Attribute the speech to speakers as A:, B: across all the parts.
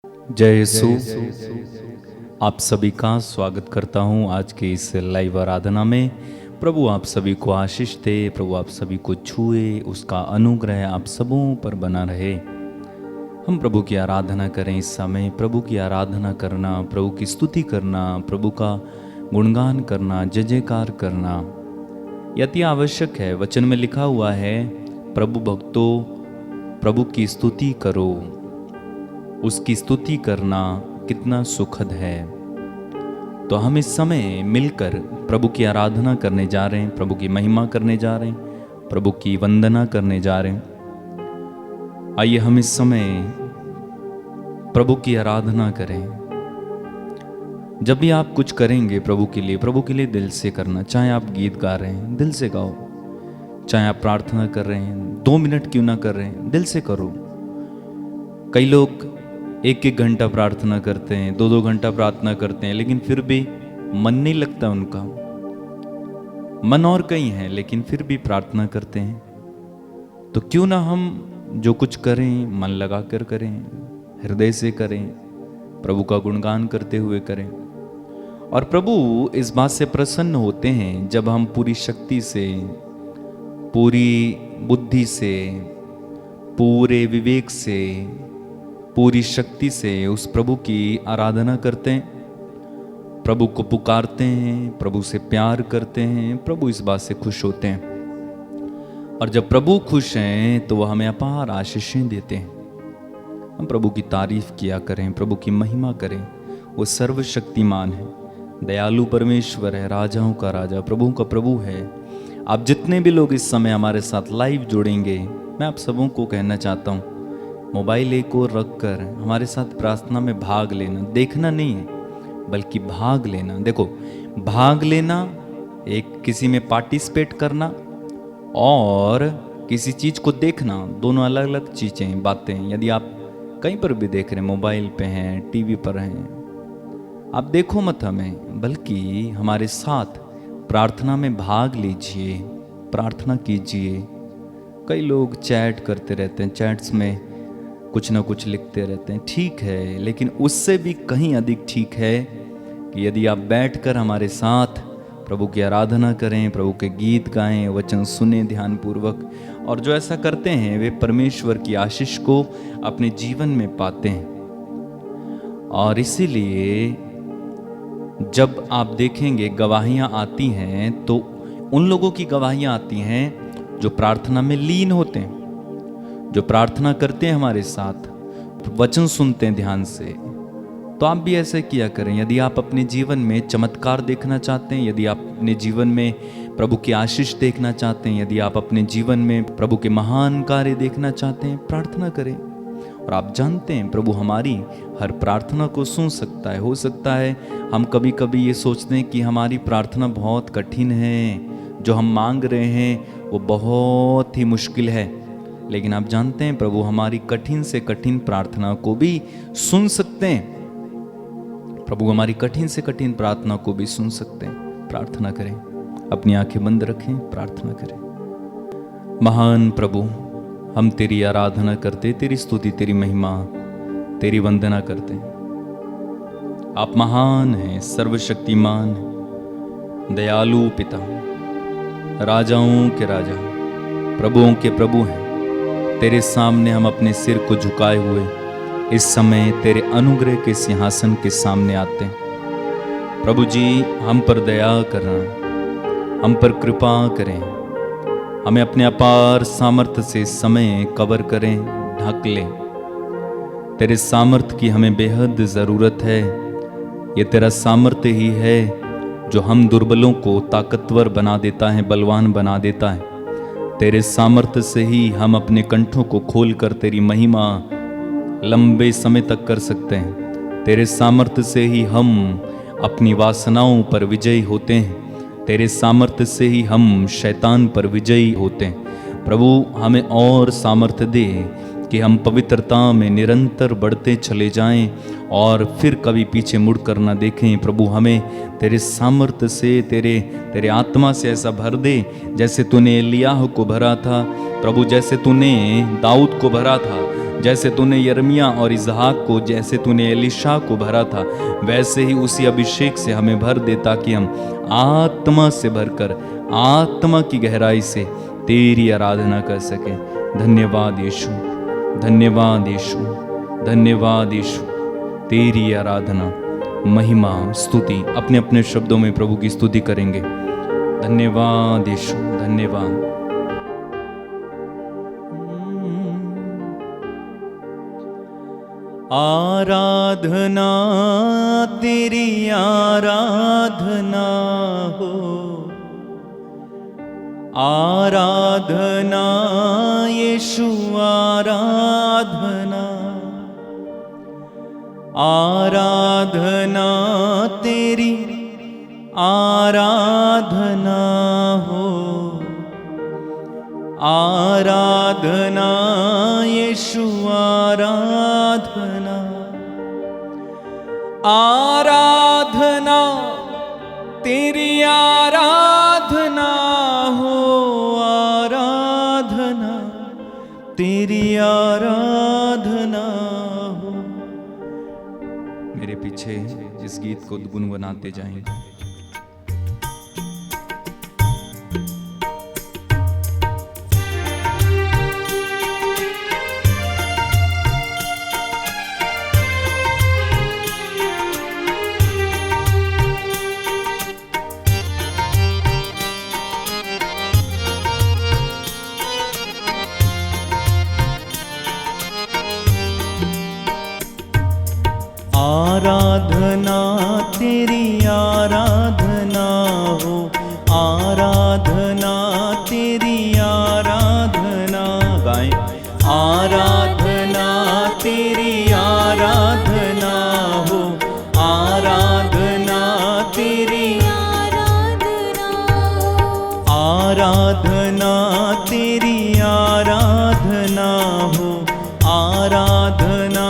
A: जय यीशु। आप सभी का स्वागत करता हूं आज के इस लाइव आराधना में। प्रभु आप सभी को आशीष दे, प्रभु आप सभी को छुए, उसका अनुग्रह आप सबों पर बना रहे। हम प्रभु की आराधना करें इस समय। प्रभु की आराधना करना, प्रभु की स्तुति करना, प्रभु का गुणगान करना, जय जयकार करना अति आवश्यक है। वचन में लिखा हुआ है, प्रभु भक्तों प्रभु की स्तुति करो। उसकी स्तुति करना कितना सुखद है। तो हम इस समय मिलकर प्रभु की आराधना करने जा रहे हैं, प्रभु की महिमा करने जा रहे हैं, प्रभु की वंदना करने जा रहे हैं। आइए हम इस समय प्रभु की आराधना करें। जब भी आप कुछ करेंगे प्रभु के लिए दिल से करना। चाहे आप गीत गा रहे हैं, दिल से गाओ। चाहे आप प्रार्थना कर रहे हैं, 2 मिनट क्यों ना कर रहे हैं, दिल से करो। कई लोग 1-1 घंटा प्रार्थना करते हैं, 2-2 घंटा प्रार्थना करते हैं, लेकिन फिर भी मन नहीं लगता उनका। मन और कहीं है, लेकिन फिर भी प्रार्थना करते हैं। तो क्यों ना हम जो कुछ करें मन लगा कर करें, हृदय से करें, प्रभु का गुणगान करते हुए करें। और प्रभु इस बात से प्रसन्न होते हैं जब हम पूरी शक्ति से, पूरी बुद्धि से, पूरे विवेक से, पूरी शक्ति से उस प्रभु की आराधना करते हैं, प्रभु को पुकारते हैं, प्रभु से प्यार करते हैं। प्रभु इस बात से खुश होते हैं। और जब प्रभु खुश हैं तो वह हमें अपार आशीषें देते हैं। हम प्रभु की तारीफ किया करें, प्रभु की महिमा करें। वो सर्वशक्तिमान है, दयालु परमेश्वर है, राजाओं का राजा, प्रभु का प्रभु है। आप जितने भी लोग इस समय हमारे साथ लाइव जुड़ेंगे, मैं आप सबों को कहना चाहता हूँ, मोबाइल एक ओर रखकर हमारे साथ प्रार्थना में भाग लेना। देखना नहीं है, बल्कि भाग लेना। देखो, भाग लेना एक किसी में पार्टिसिपेट करना और किसी चीज को देखना, दोनों अलग अलग चीजें, बातें। यदि आप कहीं पर भी देख रहे हैं, मोबाइल पे हैं, टीवी पर हैं, आप देखो मत हमें, बल्कि हमारे साथ प्रार्थना में भाग लीजिए, प्रार्थना कीजिए। कई लोग चैट करते रहते हैं, चैट्स में कुछ ना कुछ लिखते रहते हैं, ठीक है, लेकिन उससे भी कहीं अधिक ठीक है कि यदि आप बैठकर हमारे साथ प्रभु की आराधना करें, प्रभु के गीत गाएं, वचन सुने ध्यानपूर्वक। और जो ऐसा करते हैं वे परमेश्वर की आशीष को अपने जीवन में पाते हैं। और इसीलिए जब आप देखेंगे गवाहियां आती हैं, तो उन लोगों की गवाहियां आती हैं जो प्रार्थना में लीन होते हैं, जो प्रार्थना करते हैं हमारे साथ, वचन सुनते हैं ध्यान से। तो आप भी ऐसे किया करें। यदि आप अपने जीवन में चमत्कार देखना चाहते हैं, यदि आप अपने जीवन में प्रभु की आशीष देखना चाहते हैं, यदि आप अपने जीवन में प्रभु के महान कार्य देखना चाहते हैं, प्रार्थना करें। और आप जानते हैं प्रभु हमारी हर प्रार्थना को सुन सकता है। हो सकता है हम कभी कभी ये सोचते हैं कि हमारी प्रार्थना बहुत कठिन है, जो हम मांग रहे हैं वो बहुत ही मुश्किल है, लेकिन आप जानते हैं प्रभु हमारी कठिन से कठिन प्रार्थना को भी सुन सकते हैं। प्रभु हमारी कठिन से कठिन प्रार्थना को भी सुन सकते हैं। प्रार्थना करें, अपनी आंखें बंद रखें, प्रार्थना करें। महान प्रभु, हम तेरी आराधना करते, तेरी स्तुति, तेरी महिमा, तेरी वंदना करते हैं। आप महान हैं, सर्वशक्तिमान हैं, दयालु पिता, राजाओं के राजा, प्रभुओं के प्रभु हैं। तेरे सामने हम अपने सिर को झुकाए हुए इस समय तेरे अनुग्रह के सिंहासन के सामने आते हैं। प्रभु जी, हम पर दया करना, हम पर कृपा करें, हमें अपने अपार सामर्थ्य से समय कवर करें, ढक लें। तेरे सामर्थ्य की हमें बेहद ज़रूरत है। ये तेरा सामर्थ्य ही है जो हम दुर्बलों को ताकतवर बना देता है, बलवान बना देता है। तेरे सामर्थ्य से ही हम अपने कंठों को खोलकर तेरी महिमा लंबे समय तक कर सकते हैं। तेरे सामर्थ्य से ही हम अपनी वासनाओं पर विजयी होते हैं। तेरे सामर्थ्य से ही हम शैतान पर विजयी होते हैं। प्रभु हमें और सामर्थ्य दे कि हम पवित्रता में निरंतर बढ़ते चले जाएं और फिर कभी पीछे मुड़ कर ना देखें। प्रभु हमें तेरे सामर्थ्य से, तेरे आत्मा से ऐसा भर दे जैसे तूने एलियाह को भरा था प्रभु, जैसे तूने दाऊद को भरा था, जैसे तूने यिर्मयाह और इसहाक को, जैसे तूने एलीशा को भरा था, वैसे ही उसी अभिषेक से हमें भर दे, ताकि हम आत्मा से भरकर आत्मा की गहराई से तेरी आराधना कर सकें। धन्यवाद यीशु, धन्यवाद यीशु, धन्यवाद यीशु। तेरी आराधना, महिमा, स्तुति, अपने अपने शब्दों में प्रभु की स्तुति करेंगे। धन्यवाद यीशु, धन्यवाद। आराधना तेरी आराधना हो, आराधना यीशु आराधना, आराधना तेरी आराधना हो, आराधना यीशु आराधना, आराधना तेरी आराधना हो, आराधना तेरी आराधना हो। मेरे पीछे इस गीत को गुनगुनाते जाएं। आराधना तेरी आराधना हो, आराधना तेरी आराधना, गाएं। आराधना तेरी आराधना हो, आराधना तेरी आराधना, आराधना तेरी आराधना हो, आराधना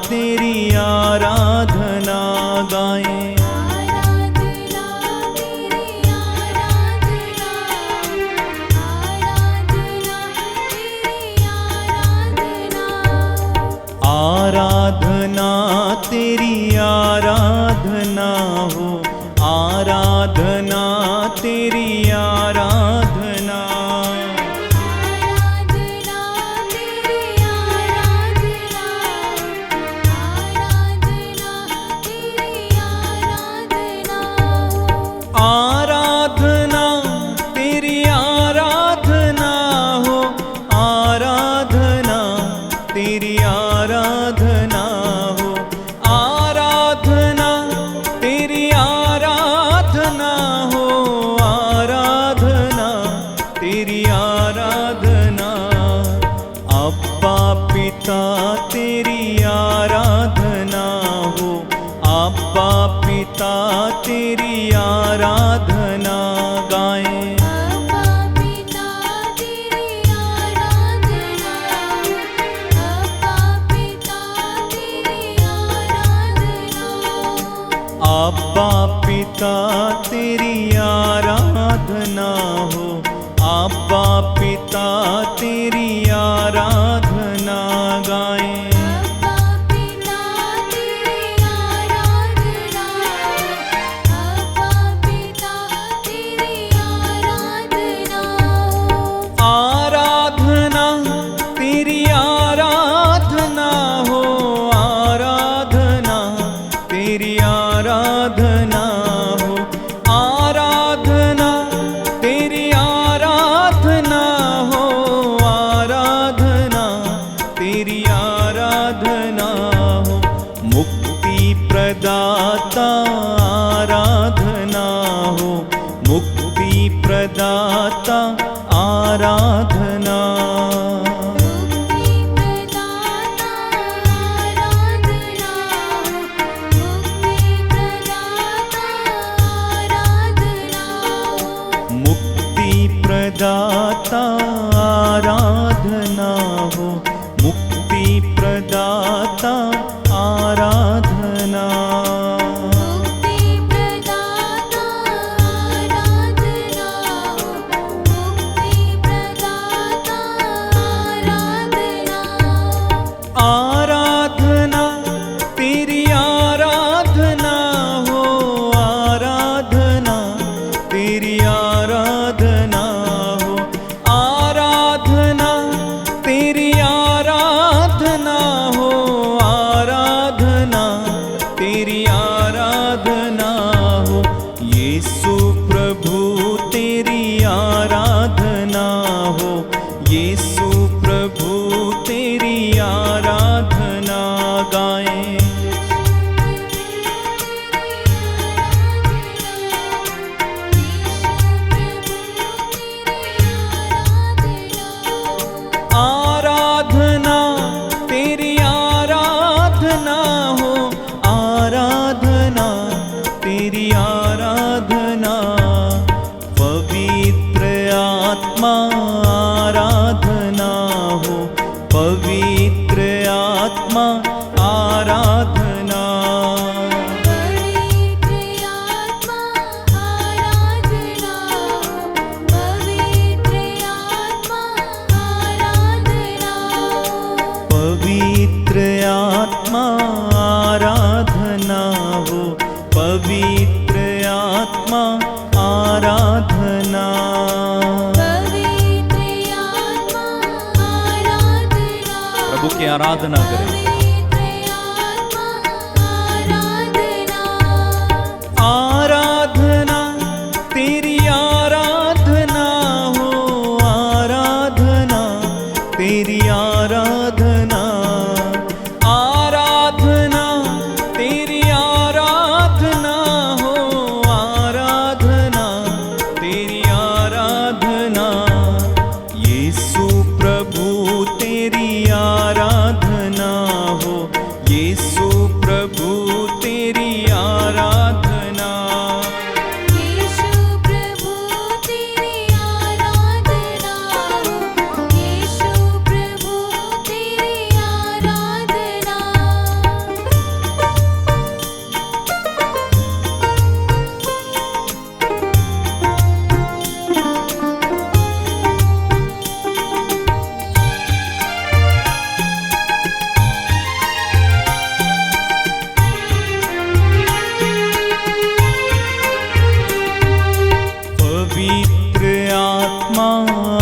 A: तेरी आराधना, गाएं। आराधना तेरी आराधना, आराधना तेरी आराधना, आराधना तेरी आराधना हो, आराधना तेरी आराधना, आराधना तेरी आराधना हो, आराधना तेरी आराधना हो, आराधना तेरी आराधना हो, आराधना तेरी आराधना। अब्बा पिता तेरी आराधना हो, अब्बा पिता तेरी आराधना, गाएं। अब्बा पिता तेरी आराधना, अब्बा पिता तेरी आराधना, अब्बा पिता तेरी आराधना हो, अब्बा पिता तेरी आराधना, गाएं। आराधना तेरी आराधना हो, आराधना तेरी आराधना हो, आराधना तेरी आराधना हो, आराधना तेरी आराधना हो। मुक्ति प्रदाता आराधना हो, मुक्ति प्रदाता आराधना, मुक्ति प्रदाता आराधना, मुक्ति प्रदाता आराधना, मुक्ति प्रदाता आराधना हो, मुक्ति आराधना।
B: पवित्र आत्मा आराधना हो, पवित्र आत्मा आराधना।
A: पवित्र आत्मा आराधना, प्रभु की आराधना करें।
B: आराधना तेरी आराधना हो, आराधना तेरी आराधना। आराधना तेरी आराधना हो, आराधना तेरी आराधना। यीशु प्रभु तेरी आराधना हो, यीशु प्रभु तेरी आराधना।
A: यीशु प्रभु तेरी आराधना हो, यीशु प्रभु तेरी आराधना।
B: पवित्र आत्मा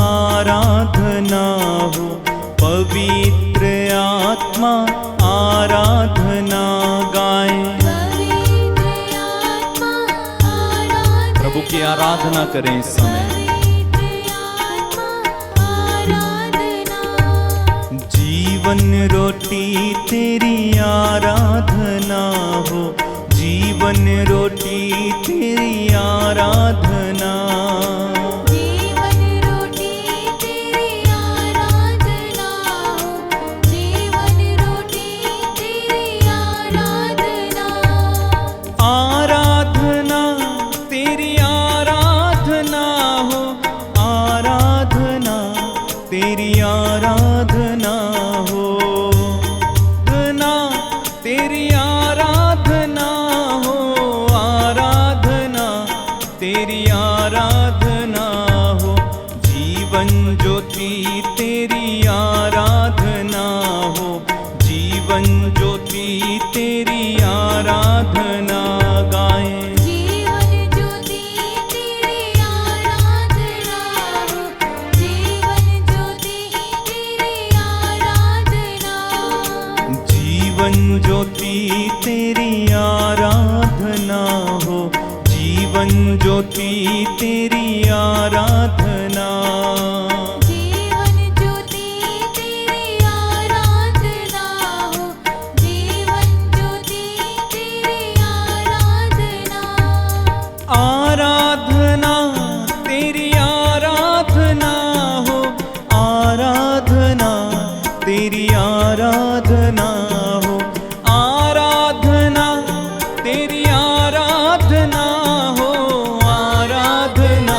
B: आराधना हो, पवित्र आत्मा आराधना गाएं।
A: पवित्र आत्मा आराधना,
B: प्रभु की आराधना करें इस समय।
A: पवित्र आत्मा आराधना।
B: जीवन रोटी तेरी आराधना हो, जीवन रोटी तेरी आराधना।
A: जीवन रोटी तेरी आराधना हो, जीवन रोटी तेरी आराधना।
B: आराधना तेरी आराधना हो, आराधना तेरी आराधना हो। धना तेरी आराधना हो, आराधना तेरी आराधना हो। जीवन ज्योति तेरी आराधना हो, जीवन ज्योति तेरी आराधना गाएं।
A: जीवन ज्योति तेरी आराधना हो, जीवन ज्योति तेरी आराधना।
B: जीवन ज्योति तेरी आराधना हो, जीवन ज्योति तेरी आराधना।
A: जीवन ज्योति तेरी आराधना हो, जीवन ज्योति तेरी आराधना।
B: आराधना तेरी आराधना हो, आराधना तेरी आराधना हो। आराधना तेरी आराधना हो, आराधना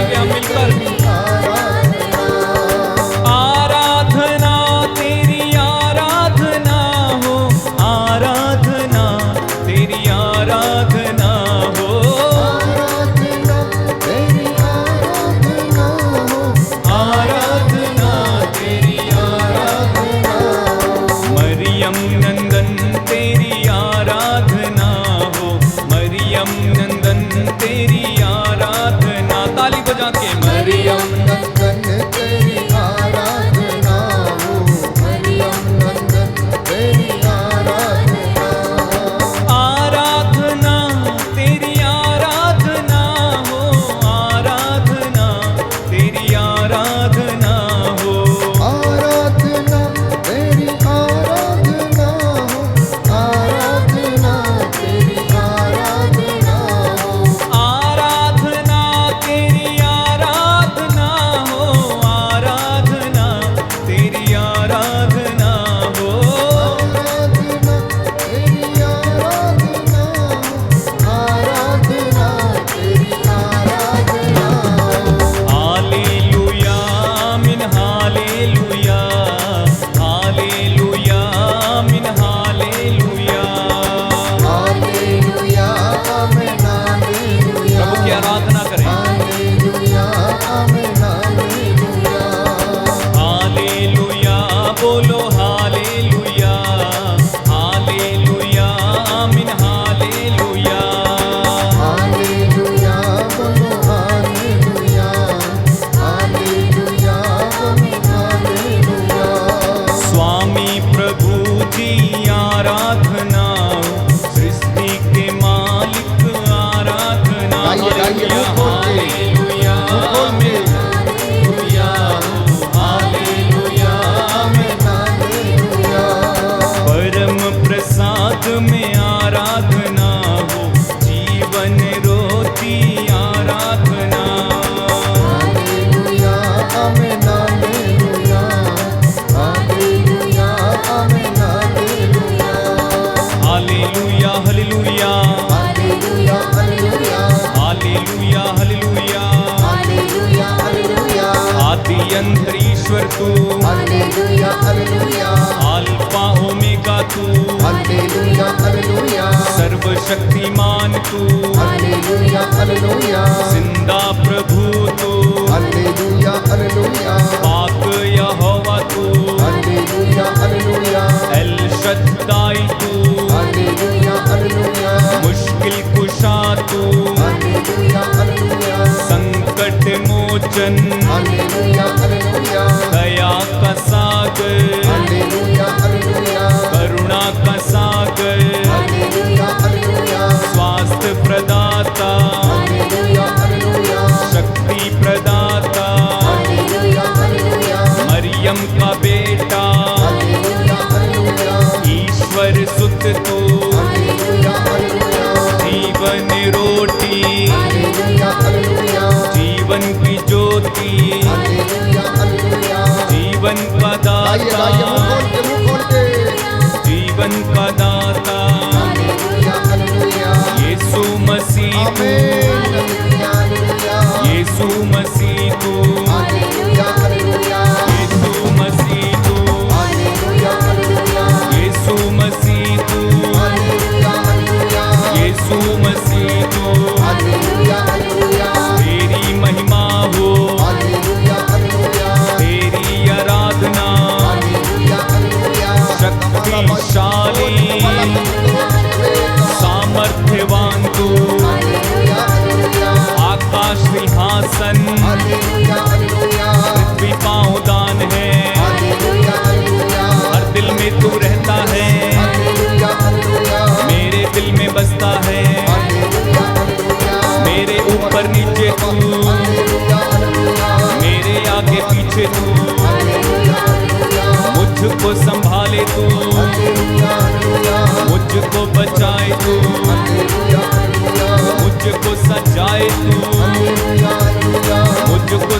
A: करेंगे हम मिलकर।
B: आराधना तेरी आराधना हो, आराधना तेरी आराधना हो, आराधना तेरी आराधना। मरियम नंदन तेरी आराधना हो, मरियम नंदन तेरी आराधना। ताली बजा के मरियम
C: नंदन तेरी आराधना हो, मरियम नंदन तेरी आराधना।
B: आराधना तेरी आराधना हो, आराधना तेरी आराधना हो,
C: आराधना तेरी आराधना हो, आराधना तेरी आराधना हो,
B: आराधना तेरी आराधना हो, आराधना तेरी आराधना हो,
C: आराधना तेरी आराधना हो, आराधना तेरी आराधना हो।
B: हालेलुया आमीन हालेलुया, हालेलुया आमीन हालेलुया।
C: हालेलुया आमीन हालेलुया,
B: प्रभु की आराधना करें।
C: हालेलुया आमीन हालेलुया।
B: हालेलुया बोलो हालेलुया, हालेलुया आमीन हालेलुया।
C: हालेलुया बोलो हालेलुया, हालेलुया आमीन हालेलुया।
B: स्वामी प्रभु जी आराधना, सृष्टि के मालिक आराधना।
C: गाइए, गाइए, मुंह खोल के।
B: हालेलुया आमीन हालेलुया, हालेलुया आमीन।
C: हालेलुया
B: परम प्रसाद में आराधना हो, जीवन रोटी आराधना।
C: हालेलुया आमीन हालेलुया, हालेलुया आमीन hallelujah.
B: Hallelujah hallelujah,
C: hallelujah hallelujah,
B: hallelujah hallelujah.
C: Hallelujah hallelujah,
B: आदि अंत ईश्वर तू,
C: हालेलुया हालेलुया,
B: अल्फा ओमेगा तू,
C: हालेलुया हालेलुया,
B: सर्वशक्तिमान तू,
C: हालेलुया हालेलुया,
B: जिंदा प्रभु तू,
C: हालेलुया हालेलुया,
B: पाक यहोवा तू,
C: हालेलुया हालेलुया,
B: एल शद्दाई तू,
C: हालेलुया हालेलुया,
B: मुश्किल कुशा तू,
C: हालेलुया हालेलुया,
B: संकट मोचन,
C: हालेलुया हालेलुया,
B: दया का सागर,
C: हालेलुया हालेलुया,
B: करुणा का सागर,
C: हालेलुया हालेलुया,
B: स्वास्थ्य प्रदाता,
C: हालेलुया हालेलुया,
B: शक्ति प्रदाता,
C: हालेलुया हालेलुया,
B: मरियम का बेटा,
C: हालेलुया हालेलुया,
B: ईश्वर सुत तू,
C: हालेलुया हालेलुया,
B: जीवन रोटी,
C: हालेलुया हालेलुया,
B: जीवन की ज्योति,
C: हालेलुया हालेलुया।
B: जीवन का
C: गाइए, गाइए, मुंह खोल
B: दाता,
C: के, मुंह खोल के।
B: जीवन का दाता,
C: हालेलुया हालेलुया,
B: यीशु मसीह तू,
C: आमीन हालेलुया हालेलुया,
B: यीशु मसीह तू,
C: हालेलुया हालेलुया,
B: यीशु मसीह तू,
C: हालेलुया हालेलुया,
B: यीशु मसीह तू,
C: हालेलुया हालेलुया,
B: यीशु मसीह तू।
C: हालेलुया हालेलुया,
B: तेरी महिमा हो,
C: हालेलुया हालेलुया,
B: तेरी आराधना,
C: हालेलुया हालेलुया।
B: शक्तिशाली सामर्थ्यवान तू,
C: हालेलुया हालेलुया,
B: आकाश सिंहासन,
C: हालेलुया हालेलुया,
B: पृथ्वी पाँवदान है,
C: हालेलुया हालेलुया,
B: हर दिल में तू रहता है,
C: हालेलुया हालेलुया,
B: मेरे दिल में बसता है,
C: हालेलुया हालेलुया,
B: मेरे ऊपर नीचे तू,
C: हालेलुया हालेलुया,
B: मेरे आगे पीछे तू,
C: हालेलुया हालेलुया,
B: मुझको संभाले तू,
C: हालेलुया हालेलुया,
B: मुझको बचाए तू,
C: हालेलुया हालेलुया,
B: मुझको सजाए तू,
C: हालेलुया हालेलुया,
B: मुझको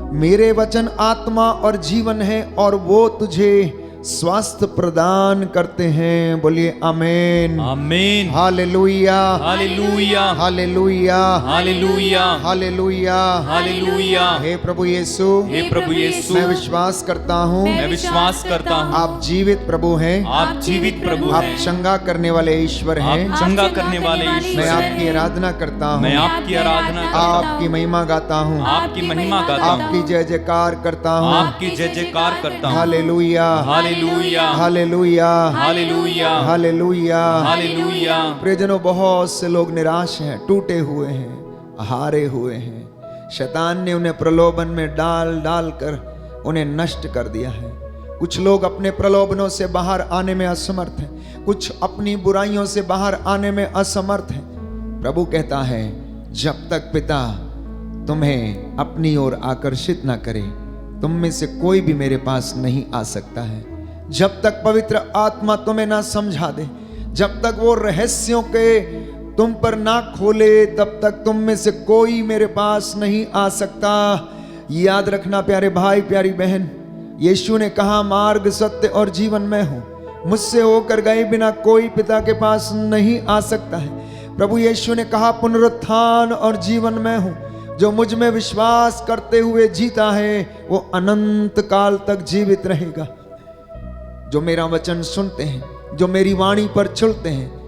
C: मेरे वचन आत्मा और जीवन है और वो तुझे स्वास्थ्य प्रदान करते हैं। बोलिए आमीन,
B: आमीन,
C: hallelujah,
B: hallelujah,
C: hallelujah,
B: hallelujah,
C: hallelujah,
B: hallelujah.
C: हे प्रभु यीशु,
B: हे प्रभु यीशु,
C: मैं विश्वास करता हूँ
B: मैं विश्वास करता हूँ
C: आप जीवित प्रभु हैं,
B: आप जीवित प्रभु
C: आप
B: हैं,
C: चंगा करने वाले ईश्वर हैं।
B: आप चंगा करने वाले ईश्वर
C: मैं
B: हैं।
C: आपकी आराधना करता
B: मैं
C: हूँ,
B: आपकी आराधना करता हूँ,
C: आपकी महिमा गाता हूँ,
B: आपकी महिमा गाता हूँ,
C: आपकी जय जयकार करता हूँ।
B: आपकी जय जयकार करता हूँ।
C: Hallelujah,
B: hallelujah,
C: hallelujah,
B: hallelujah,
C: hallelujah.
B: Hallelujah.
C: प्रियजनों, बहुत से लोग निराश हैं, टूटे हुए हैं, हारे हुए हैं। शैतान ने उन्हें प्रलोभन में डाल डाल कर उन्हें नष्ट कर दिया है। कुछ लोग अपने प्रलोभनों से बाहर आने में असमर्थ हैं, कुछ अपनी बुराइयों से बाहर आने में असमर्थ हैं। प्रभु कहता है, जब तक पिता तुम्हें अपनी ओर आकर्षित ना करे, तुम में से कोई भी मेरे पास नहीं आ सकता है। जब तक पवित्र आत्मा तुम्हें ना समझा दे, जब तक वो रहस्यों के तुम पर ना खोले, तब तक तुम में से कोई मेरे पास नहीं आ सकता। याद रखना प्यारे भाई, प्यारी बहन, यीशु ने कहा, मार्ग, सत्य और जीवन मैं हूं, मुझसे होकर गए बिना कोई पिता के पास नहीं आ सकता है। प्रभु यीशु ने कहा, पुनरुत्थान और जीवन मैं हूं, जो मुझ में विश्वास करते हुए जीता है वो अनंत काल तक जीवित रहेगा। जो मेरा वचन सुनते हैं, जो मेरी वाणी पर चलते हैं,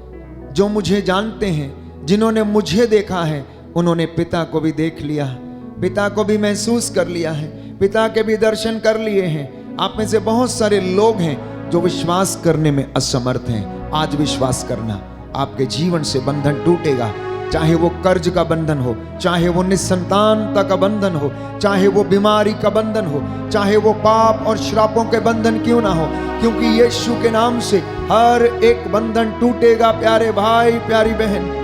C: जो मुझे जानते हैं, जिन्होंने मुझे देखा है, उन्होंने पिता को भी देख लिया, पिता को भी महसूस कर लिया है, पिता के भी दर्शन कर लिए हैं। आप में से बहुत सारे लोग हैं जो विश्वास करने में असमर्थ हैं। आज विश्वास करना, आपके जीवन से बंधन टूटेगा। चाहे वो कर्ज का बंधन हो, चाहे वो निसंतानता का बंधन हो, चाहे वो बीमारी का बंधन हो, चाहे वो पाप और श्रापों के बंधन क्यों ना हो, क्योंकि यीशु के नाम से हर एक बंधन टूटेगा। प्यारे भाई, प्यारी बहन,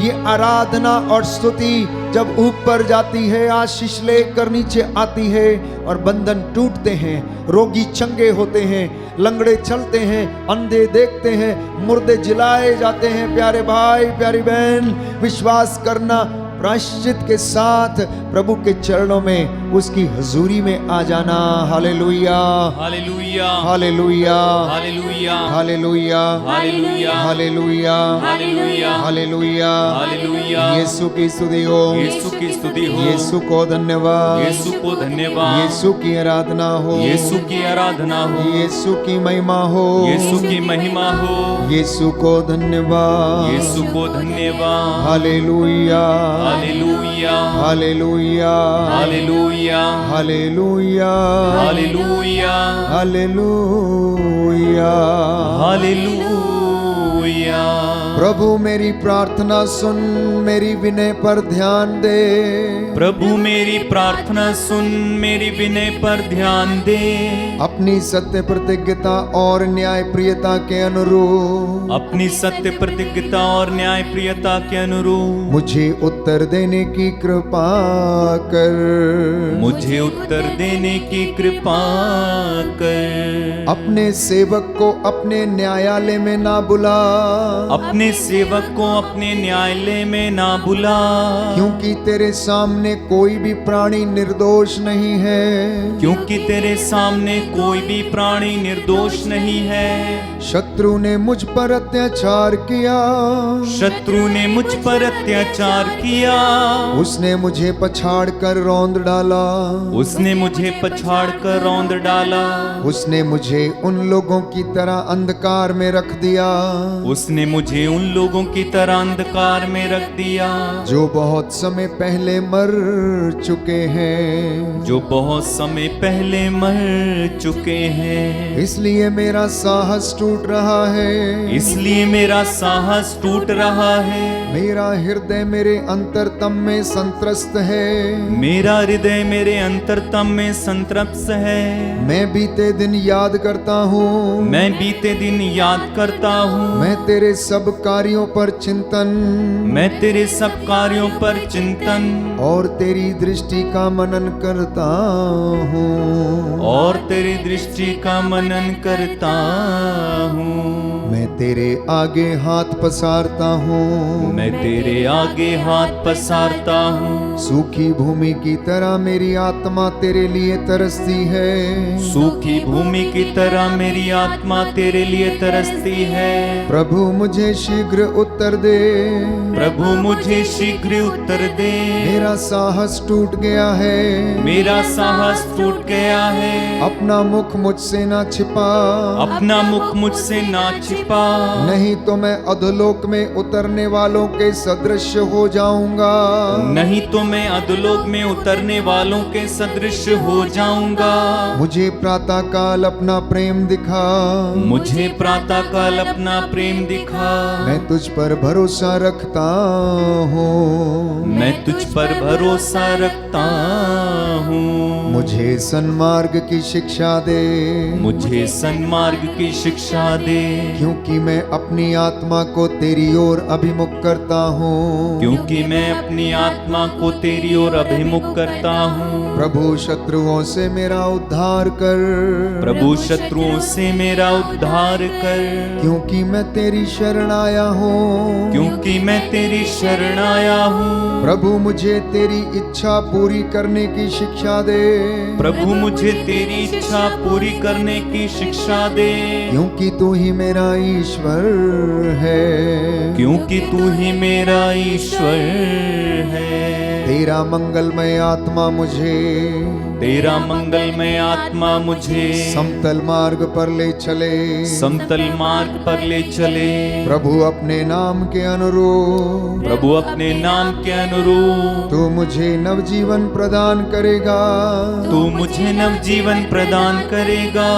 C: ये आराधना और स्तुति जब ऊपर जाती है, आशीष लेकर नीचे आती है और बंधन टूटते हैं, रोगी चंगे होते हैं, लंगड़े चलते हैं, अंधे देखते हैं, मुर्दे जिलाए जाते हैं। प्यारे भाई, प्यारी बहन, विश्वास करना, प्रायश्चित के साथ प्रभु के चरणों में, उसकी हजूरी में आ जाना। Hallelujah,
B: hallelujah,
C: hallelujah,
B: hallelujah,
C: hallelujah,
B: hallelujah,
C: hallelujah,
B: hallelujah,
C: hallelujah.
B: Hallelujah.
C: Yeshu की स्तुति हो,
B: यीशु की स्तुति हो,
C: यीशु को धन्यवाद,
B: यीशु को धन्यवाद,
C: यीशु की आराधना हो,
B: यीशु की आराधना हो,
C: यीशु की महिमा हो,
B: यीशु की महिमा हो,
C: यीशु को धन्यवाद,
B: यीशु को धन्यवाद।
C: Hallelujah,
B: hallelujah,
C: hallelujah,
B: hallelujah,
C: hallelujah,
B: hallelujah,
C: hallelujah.
B: Hallelujah.
C: प्रभु मेरी प्रार्थना सुन, मेरी विनय पर ध्यान दे।
B: प्रभु मेरी प्रार्थना सुन, मेरी विनय पर ध्यान दे।
C: अपनी सत्य प्रतिज्ञता और न्याय प्रियता के अनुरूप,
B: अपनी सत्य प्रतिज्ञता और न्याय प्रियता के अनुरूप
C: मुझे उत्तर देने की कृपा कर,
B: मुझे उत्तर देने की कृपा कर।
C: अपने सेवक को अपने न्यायालय में ना बुला,
B: अपने सेवक को अपने न्यायालय में ना बुला,
C: क्योंकि तेरे सामने कोई भी प्राणी निर्दोष नहीं है,
B: क्योंकि तेरे सामने कोई भी प्राणी निर्दोष नहीं है।
C: शत्रु ने मुझ पर अत्याचार किया,
B: शत्रु ने मुझ पर अत्याचार किया,
C: उसने मुझे पछाड़ कर रौंद डाला,
B: उसने मुझे पछाड़ कर रौंद डाला,
C: उसने मुझे उन लोगों की तरह अंधकार में रख दिया,
B: उसने मुझे उन लोगों की तरह अंधकार में रख दिया,
C: जो बहुत समय पहले मर चुके हैं,
B: जो बहुत समय पहले मर चुके हैं।
C: इसलिए मेरा साहस टूट रहा है,
B: इसलिए मेरा साहस टूट रहा है,
C: मेरा हृदय मेरे अंतरतम में संत्रस्त है,
B: मेरा हृदय मेरे अंतरतम में संतृप्त है।
C: मैं बीते दिन याद करता हूँ,
B: मैं बीते दिन याद करता हूँ,
C: मैं तेरे सब कार्यों पर चिंतन,
B: मैं तेरे सब कार्यों पर चिंतन
C: और तेरी दृष्टि का मनन करता हूँ,
B: और तेरी दृष्टि का मनन करता हूँ।
C: मैं तेरे आगे हाथ पसारता हूँ,
B: मैं
A: मैं तेरे आगे हाथ पसारता हूँ।
C: सूखी भूमि की तरह मेरी आत्मा तेरे लिए तरसती है।
A: सूखी भूमि की तरह मेरी आत्मा तेरे लिए तरसती है।
C: प्रभु मुझे शीघ्र उत्तर दे।
A: प्रभु मुझे शीघ्र उत्तर दे।
C: मेरा साहस टूट गया है।
A: मेरा साहस टूट गया है।
C: अपना मुख मुझसे ना छिपा।
A: अपना मुख मुझसे ना छिपा।
C: नहीं तो मैं अधोलोक में उतरने वालों के सदृश हो जाऊंगा।
A: नहीं तो मैं अधोलोक में उतरने वालों के सदृश हो जाऊंगा।
C: मुझे प्रातः काल अपना प्रेम दिखा।
A: मुझे प्रातः काल अपना प्रेम दिखा।
C: मैं तुझ पर भरोसा रखता हूँ।
A: मैं तुझ पर भरोसा रखता हूँ।
C: मुझे सन्मार्ग की शिक्षा दे।
A: मुझे सन्मार्ग की शिक्षा दे।
C: क्योंकि मैं अपनी आत्मा को तेरी ओर अभिमुख करता हूँ।
A: क्योंकि मैं अपनी आत्मा को तेरी ओर अभिमुख करता हूँ।
C: प्रभु शत्रुओं से मेरा उद्धार कर।
A: प्रभु शत्रुओं से मेरा उद्धार कर।
C: क्योंकि मैं तेरी शरण आया हूँ।
A: क्योंकि मैं तेरी शरण आया हूँ।
C: प्रभु मुझे तेरी इच्छा पूरी करने की शिक्षा दे।
A: प्रभु मुझे तेरी इच्छा पूरी करने की शिक्षा दे।
C: क्योंकि तू ही मेरा ईश्वर है।
A: क्योंकि तू ही मेरा ईश्वर है।
C: तेरा मंगलमय आत्मा मुझे।
A: तेरा मंगलमय आत्मा मुझे
C: समतल मार्ग पर ले चले।
A: समतल मार्ग पर ले चले।
C: प्रभु अपने नाम के अनुरूप।
A: प्रभु अपने नाम के अनुरूप
C: तू मुझे नवजीवन प्रदान करेगा।
A: तू मुझे नवजीवन प्रदान करेगा।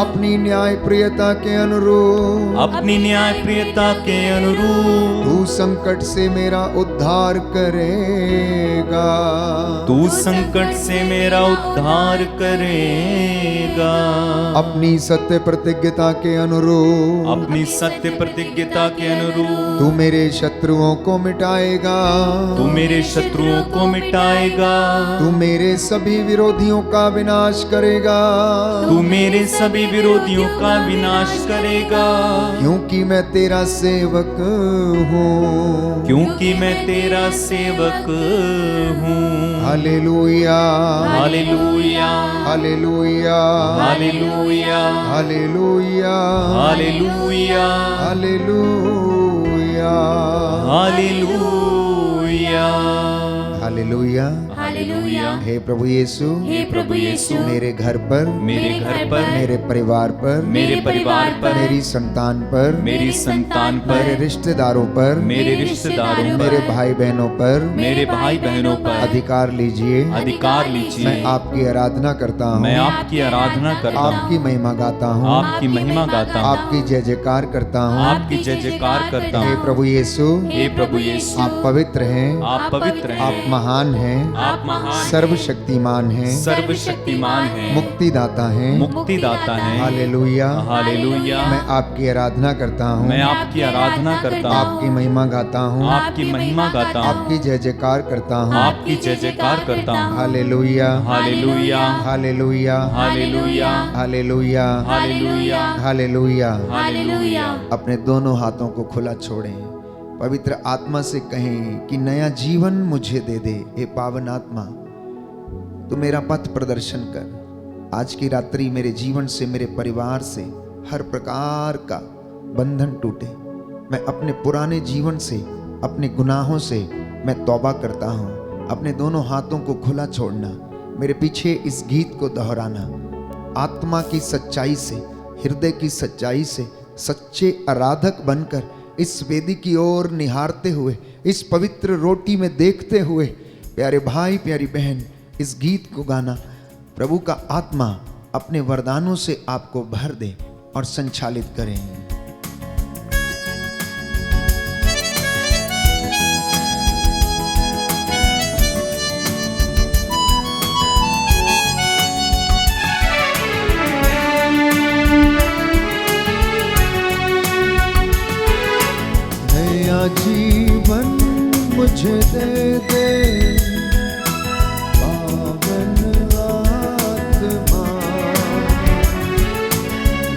C: अपनी न्याय प्रियता के अनुरूप।
A: अपनी न्याय प्रियता के अनुरूप
C: तू संकट से मेरा उद्धार करेगा।
A: तू संकट से मेरा उद्धार करेगा।
C: अपनी सत्य प्रतिज्ञता के अनुरूप।
A: अपनी सत्य प्रतिज्ञता के अनुरूप
C: तू मेरे शत्रुओं को मिटाएगा।
A: तू मेरे शत्रुओं को मिटाएगा।
C: तू मेरे सभी विरोधियों का विनाश करेगा।
A: तू मेरे सभी विरोधियों का विनाश करेगा।
C: क्योंकि मैं तेरा सेवक हूँ।
A: क्योंकि मैं तेरा सेवक हूँ।
C: Hallelujah
A: hallelujah
C: hallelujah
A: hallelujah
C: hallelujah
A: hallelujah
C: hallelujah
A: hallelujah
C: hallelujah
A: hallelujah.
C: हे प्रभु यीशु।
A: हे प्रभु यीशु
C: मेरे घर पर।
A: मेरे घर पर
C: मेरे परिवार पर।
A: मेरे परिवार पर
C: मेरी संतान पर।
A: मेरी संतान पर
C: मेरे रिश्तेदारों पर।
A: मेरे रिश्तेदारों पर
C: मेरे भाई बहनों पर।
A: मेरे भाई बहनों पर
C: अधिकार लीजिए।
A: अधिकार लीजिए।
C: मैं आपकी आराधना करता हूँ।
A: मैं आपकी आराधना करता हूँ।
C: आपकी महिमा गाता हूँ।
A: आपकी महिमा गाता हूँ।
C: आपकी जय जयकार करता हूँ।
A: आपकी जय जयकार करता
C: हे
A: हूँ।
C: प्रभु यीशु।
A: हे प्रभु यीशु
C: आप पवित्र हैं।
A: आप पवित्र हैं।
C: आप महान हैं।
A: आप महान
C: सर्वशक्तिमान हैं।
A: सर्वशक्तिमान हैं।
C: मुक्तिदाता हैं।
A: मुक्तिदाता हैं।
C: हालेलुया।
A: हालेलुया।
C: मैं आपकी आराधना करता हूँ।
A: मैं आपकी आराधना करता हूँ।
C: आपकी महिमा गाता हूँ।
A: आपकी महिमा गाता हूँ।
C: आपकी जय जयकार करता हूँ।
A: आपकी जय जयकार करता हूँ।
C: Hallelujah
A: hallelujah
C: hallelujah
A: hallelujah
C: hallelujah
A: hallelujah
C: hallelujah.
A: Hallelujah.
C: अपने दोनों हाथों को खुला छोड़ें। पवित्र आत्मा से कहें कि नया जीवन मुझे दे दे। हे पावन आत्मा, तू मेरा पथ प्रदर्शन कर। आज की रात्रि मेरे जीवन से, मेरे परिवार से हर प्रकार का बंधन टूटे। मैं अपने पुराने जीवन से, अपने गुनाहों से मैं तौबा करता हूँ। अपने दोनों हाथों को खुला छोड़ना, मेरे पीछे इस गीत को दोहराना। आत्मा की सच्चाई से, हृदय की सच्चाई से सच्चे आराधक बनकर इस वेदी की ओर निहारते हुए, इस पवित्र रोटी में देखते हुए, प्यारे भाई प्यारी बहन, इस गीत को गाना। प्रभु का आत्मा अपने वरदानों से आपको भर दे और संचालित करें। नया जीवन मुझे दे दे पावन आत्मा।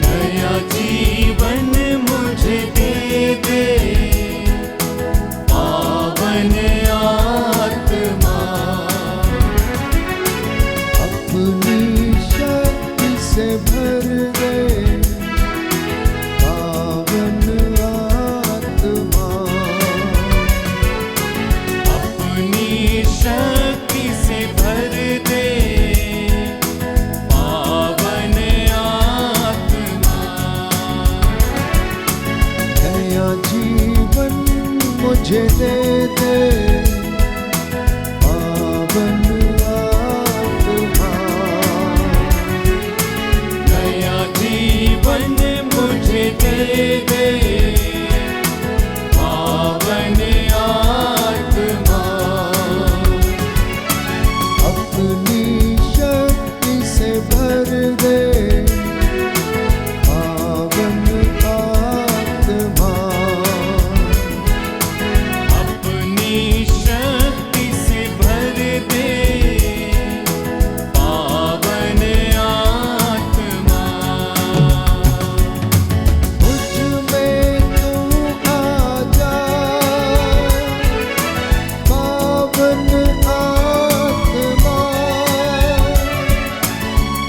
A: नया जीवन
C: अपनी शक्ति से भर दे पावन आत्मा,
B: अपनी शक्ति से भर दे पावन आत्मा,
C: नया जीवन मुझे दे दे पावन आत्मा,
B: नया जीवन मुझे दे दे पावन आत्मा,
C: अपनी शक्ति से भर दे पावन आत्मा,
B: अपनी शक्ति से भर दे पावन आत्मा,
C: मुझ में तू आजा पावन आत्मा,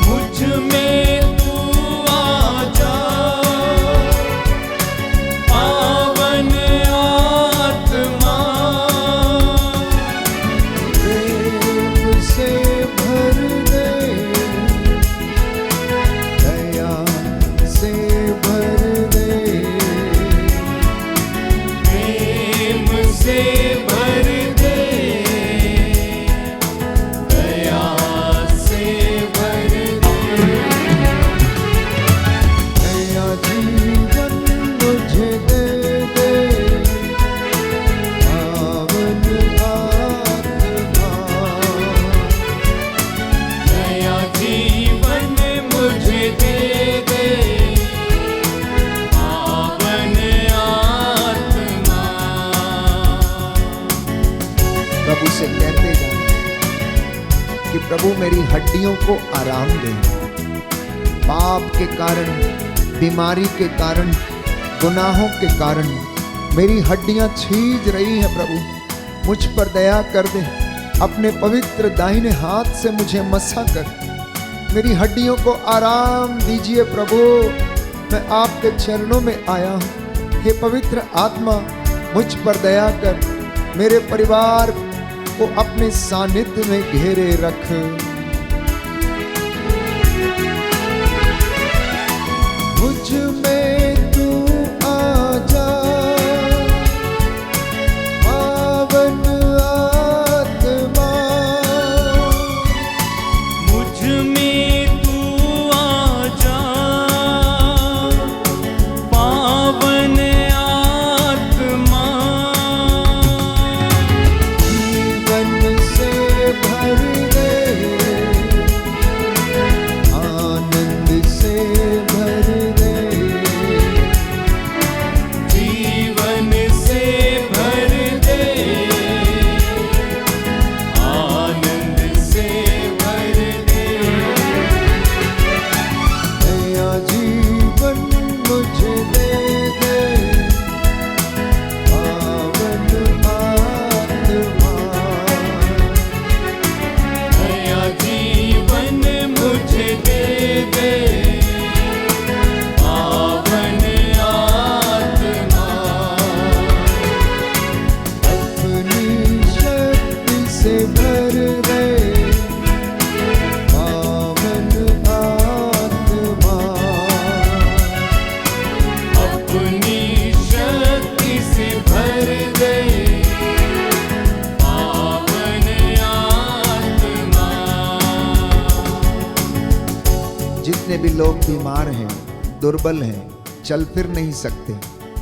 B: मुझ में तू आजा पावन आत्मा,
C: प्रेम से भर दे दया से भर दे,
B: प्रेम से भर दे दया से भर दे,
C: नया जीवन मुझे दे दे पावन आत्मा,
B: नया जीवन मुझे दे दे पावन आत्मा,
C: प्रभु से कहते जाए कि प्रभु मेरी हड्डियों को आराम दे, पाप के कारण, बीमारी के कारण, गुनाहों के कारण मेरी हड्डियां छीज रही है। प्रभु मुझ पर दया कर दे, अपने पवित्र दाहिने हाथ से मुझे मसा कर, मेरी हड्डियों को आराम दीजिए। प्रभु मैं आपके चरणों में आया हूँ, हे पवित्र आत्मा मुझ पर दया कर, मेरे परिवार को अपने सानिध्य में घेरे रख। मुझ में तू आजा पावन आत्मा,
B: मुझ में तू आजा पावन आत्मा,
C: जीवन से भर दे आनंद से भर दे,
B: जीवन से भर दे आनंद से भर दे,
C: नया जीवन मुझे दे दे पावन आत्मा,
B: नया जीवन मुझे दे दे पावन आत्मा,
C: अपनी शक्ति से भर दे पावन आत्मा,
B: अपनी शक्ति से भर दे पावन आत्मा,
C: जितने भी लोग बीमार हैं, दुर्बल हैं, चल फिर नहीं सकते,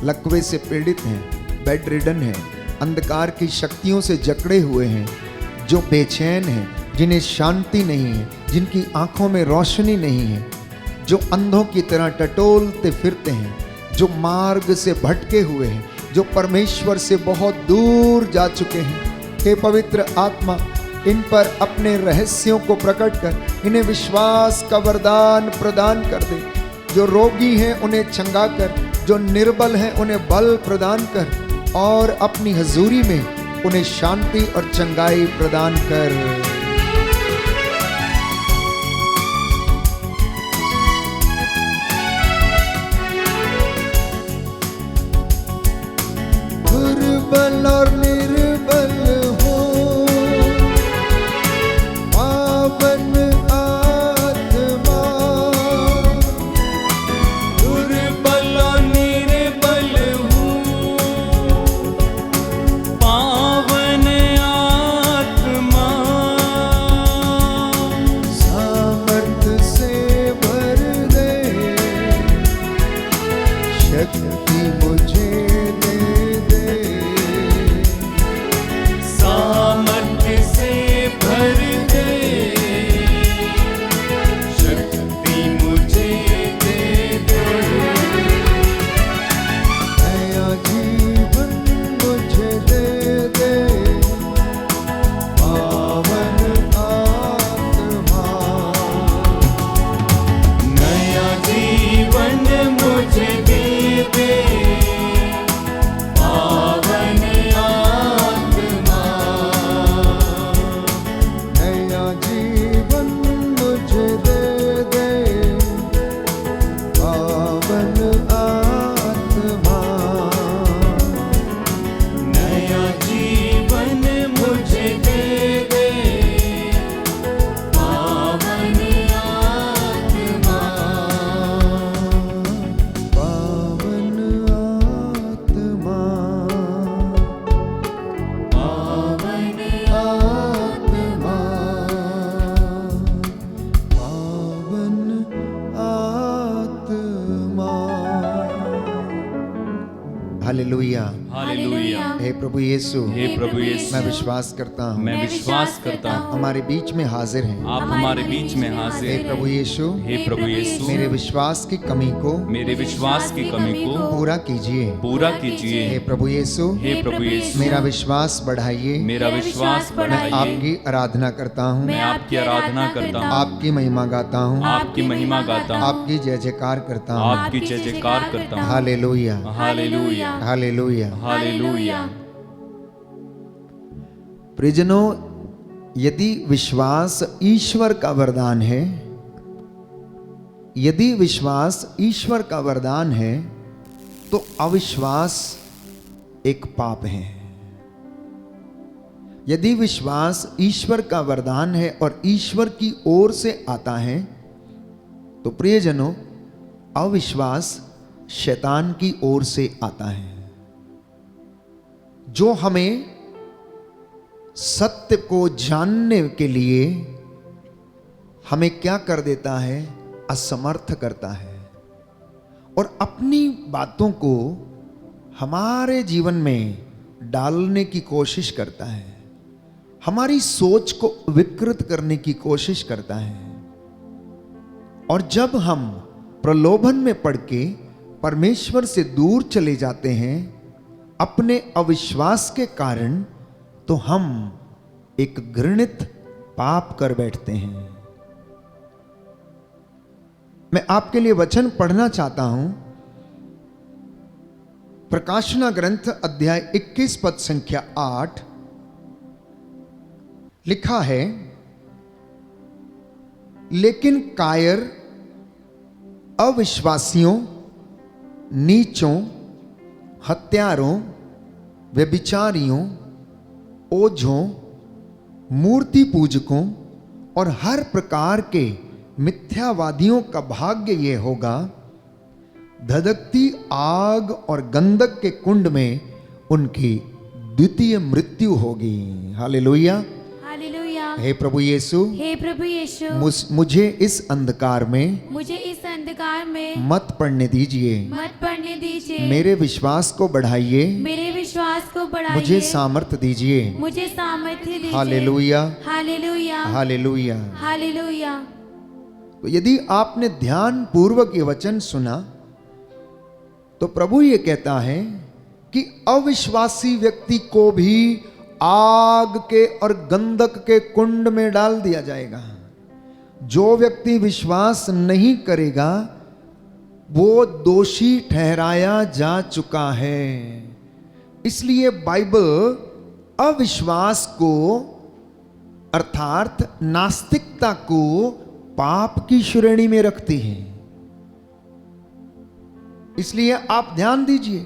C: लकवे से पीड़ित हैं, बेड रिडन हैं, अंधकार की शक्तियों से जकड़े हुए हैं, जो बेचैन हैं, जिन्हें शांति नहीं है, जिनकी आंखों में रोशनी नहीं है, जो अंधों की तरह टटोलते फिरते हैं, जो मार्ग से भटके हुए हैं, जो परमेश्वर से बहुत दूर जा चुके हैं, हे पवित्र आत्मा इन पर अपने रहस्यों को प्रकट कर इन्हें विश्वास का वरदान प्रदान कर दे। जो रोगी हैं उन्हें चंगा कर, जो निर्बल हैं उन्हें बल प्रदान कर, और अपनी हजूरी में उन्हें शांति और चंगाई प्रदान कर। हालेलुया।
B: हालेलुया।
C: हे प्रभु यीशु,
B: हे प्रभु यीशु,
C: मैं विश्वास करता हूँ
B: मैं विश्वास करता हूँ
C: हमारे बीच में हाजिर हैं।
B: आप हमारे बीच में हाजिर
C: हे
B: हैं।
C: प्रभु यीशु,
B: हे प्रभु यीशु,
C: मेरे विश्वास की कमी को
B: मेरे विश्वास की कमी को
C: पूरा कीजिए।
B: पूरा कीजिए।
C: हे प्रभु यीशु,
B: हे प्रभु यीशु,
C: मेरा विश्वास बढ़ाइए।
B: मेरा विश्वास
C: मैं
B: बढ़ाइए।
C: आपकी आराधना करता हूँ,
B: मैं आपकी आराधना करता हूँ,
C: आपकी महिमा गाता हूँ,
B: आपकी महिमा गाता हूँ,
C: आपकी जय जयकार करता हूँ।
B: आपकी जय जयकार करता हूँ।
C: Hallelujah,
B: hallelujah.
C: हालेलुया।
B: हालेलुया।
C: प्रियजनों, यदि विश्वास ईश्वर का वरदान है, यदि विश्वास ईश्वर का वरदान है, तो अविश्वास एक पाप है। यदि विश्वास ईश्वर का वरदान है और ईश्वर की ओर से आता है, तो प्रियजनों, अविश्वास शैतान की ओर से आता है, जो हमें सत्य को जानने के लिए हमें क्या कर देता है? असमर्थ करता है और अपनी बातों को हमारे जीवन में डालने की कोशिश करता है, हमारी सोच को विकृत करने की कोशिश करता है। और जब हम प्रलोभन में पड़ के परमेश्वर से दूर चले जाते हैं अपने अविश्वास के कारण, तो हम एक घृणित पाप कर बैठते हैं। मैं आपके लिए वचन पढ़ना चाहता हूं। प्रकाशना ग्रंथ अध्याय 21 पद संख्या 8 लिखा है, लेकिन कायर, अविश्वासियों, नीचों, हत्यारों, व्यभिचारियों, ओझों, मूर्ति पूजकों और हर प्रकार के मिथ्यावादियों का भाग्य ये होगा, धधकती आग और गंधक के कुंड में उनकी द्वितीय मृत्यु होगी। Hallelujah,
D: hallelujah.
C: हे प्रभु यीशु,
D: हे प्रभु यीशु,
C: मुझे इस अंधकार में
D: मुझे इस अंधकार में
C: मत पड़ने दीजिए,
D: मत पड़ने दीजिए।
C: मेरे विश्वास को बढ़ाइए,
D: मेरे विश्वास को बढ़ाइए।
C: मुझे सामर्थ्य दीजिए।
D: मुझे सामर्थ्य दीजिए।
C: Hallelujah,
D: hallelujah.
C: हालेलुया।
D: हालेलुया।
C: तो यदि आपने ध्यान पूर्वक ये वचन सुना, तो प्रभु ये कहता है कि अविश्वासी व्यक्ति को भी आग के और गंधक के कुंड में डाल दिया जाएगा। जो व्यक्ति विश्वास नहीं करेगा, वो दोषी ठहराया जा चुका है। इसलिए बाइबल अविश्वास को, अर्थात नास्तिकता को, पाप की श्रेणी में रखती है। इसलिए आप ध्यान दीजिए,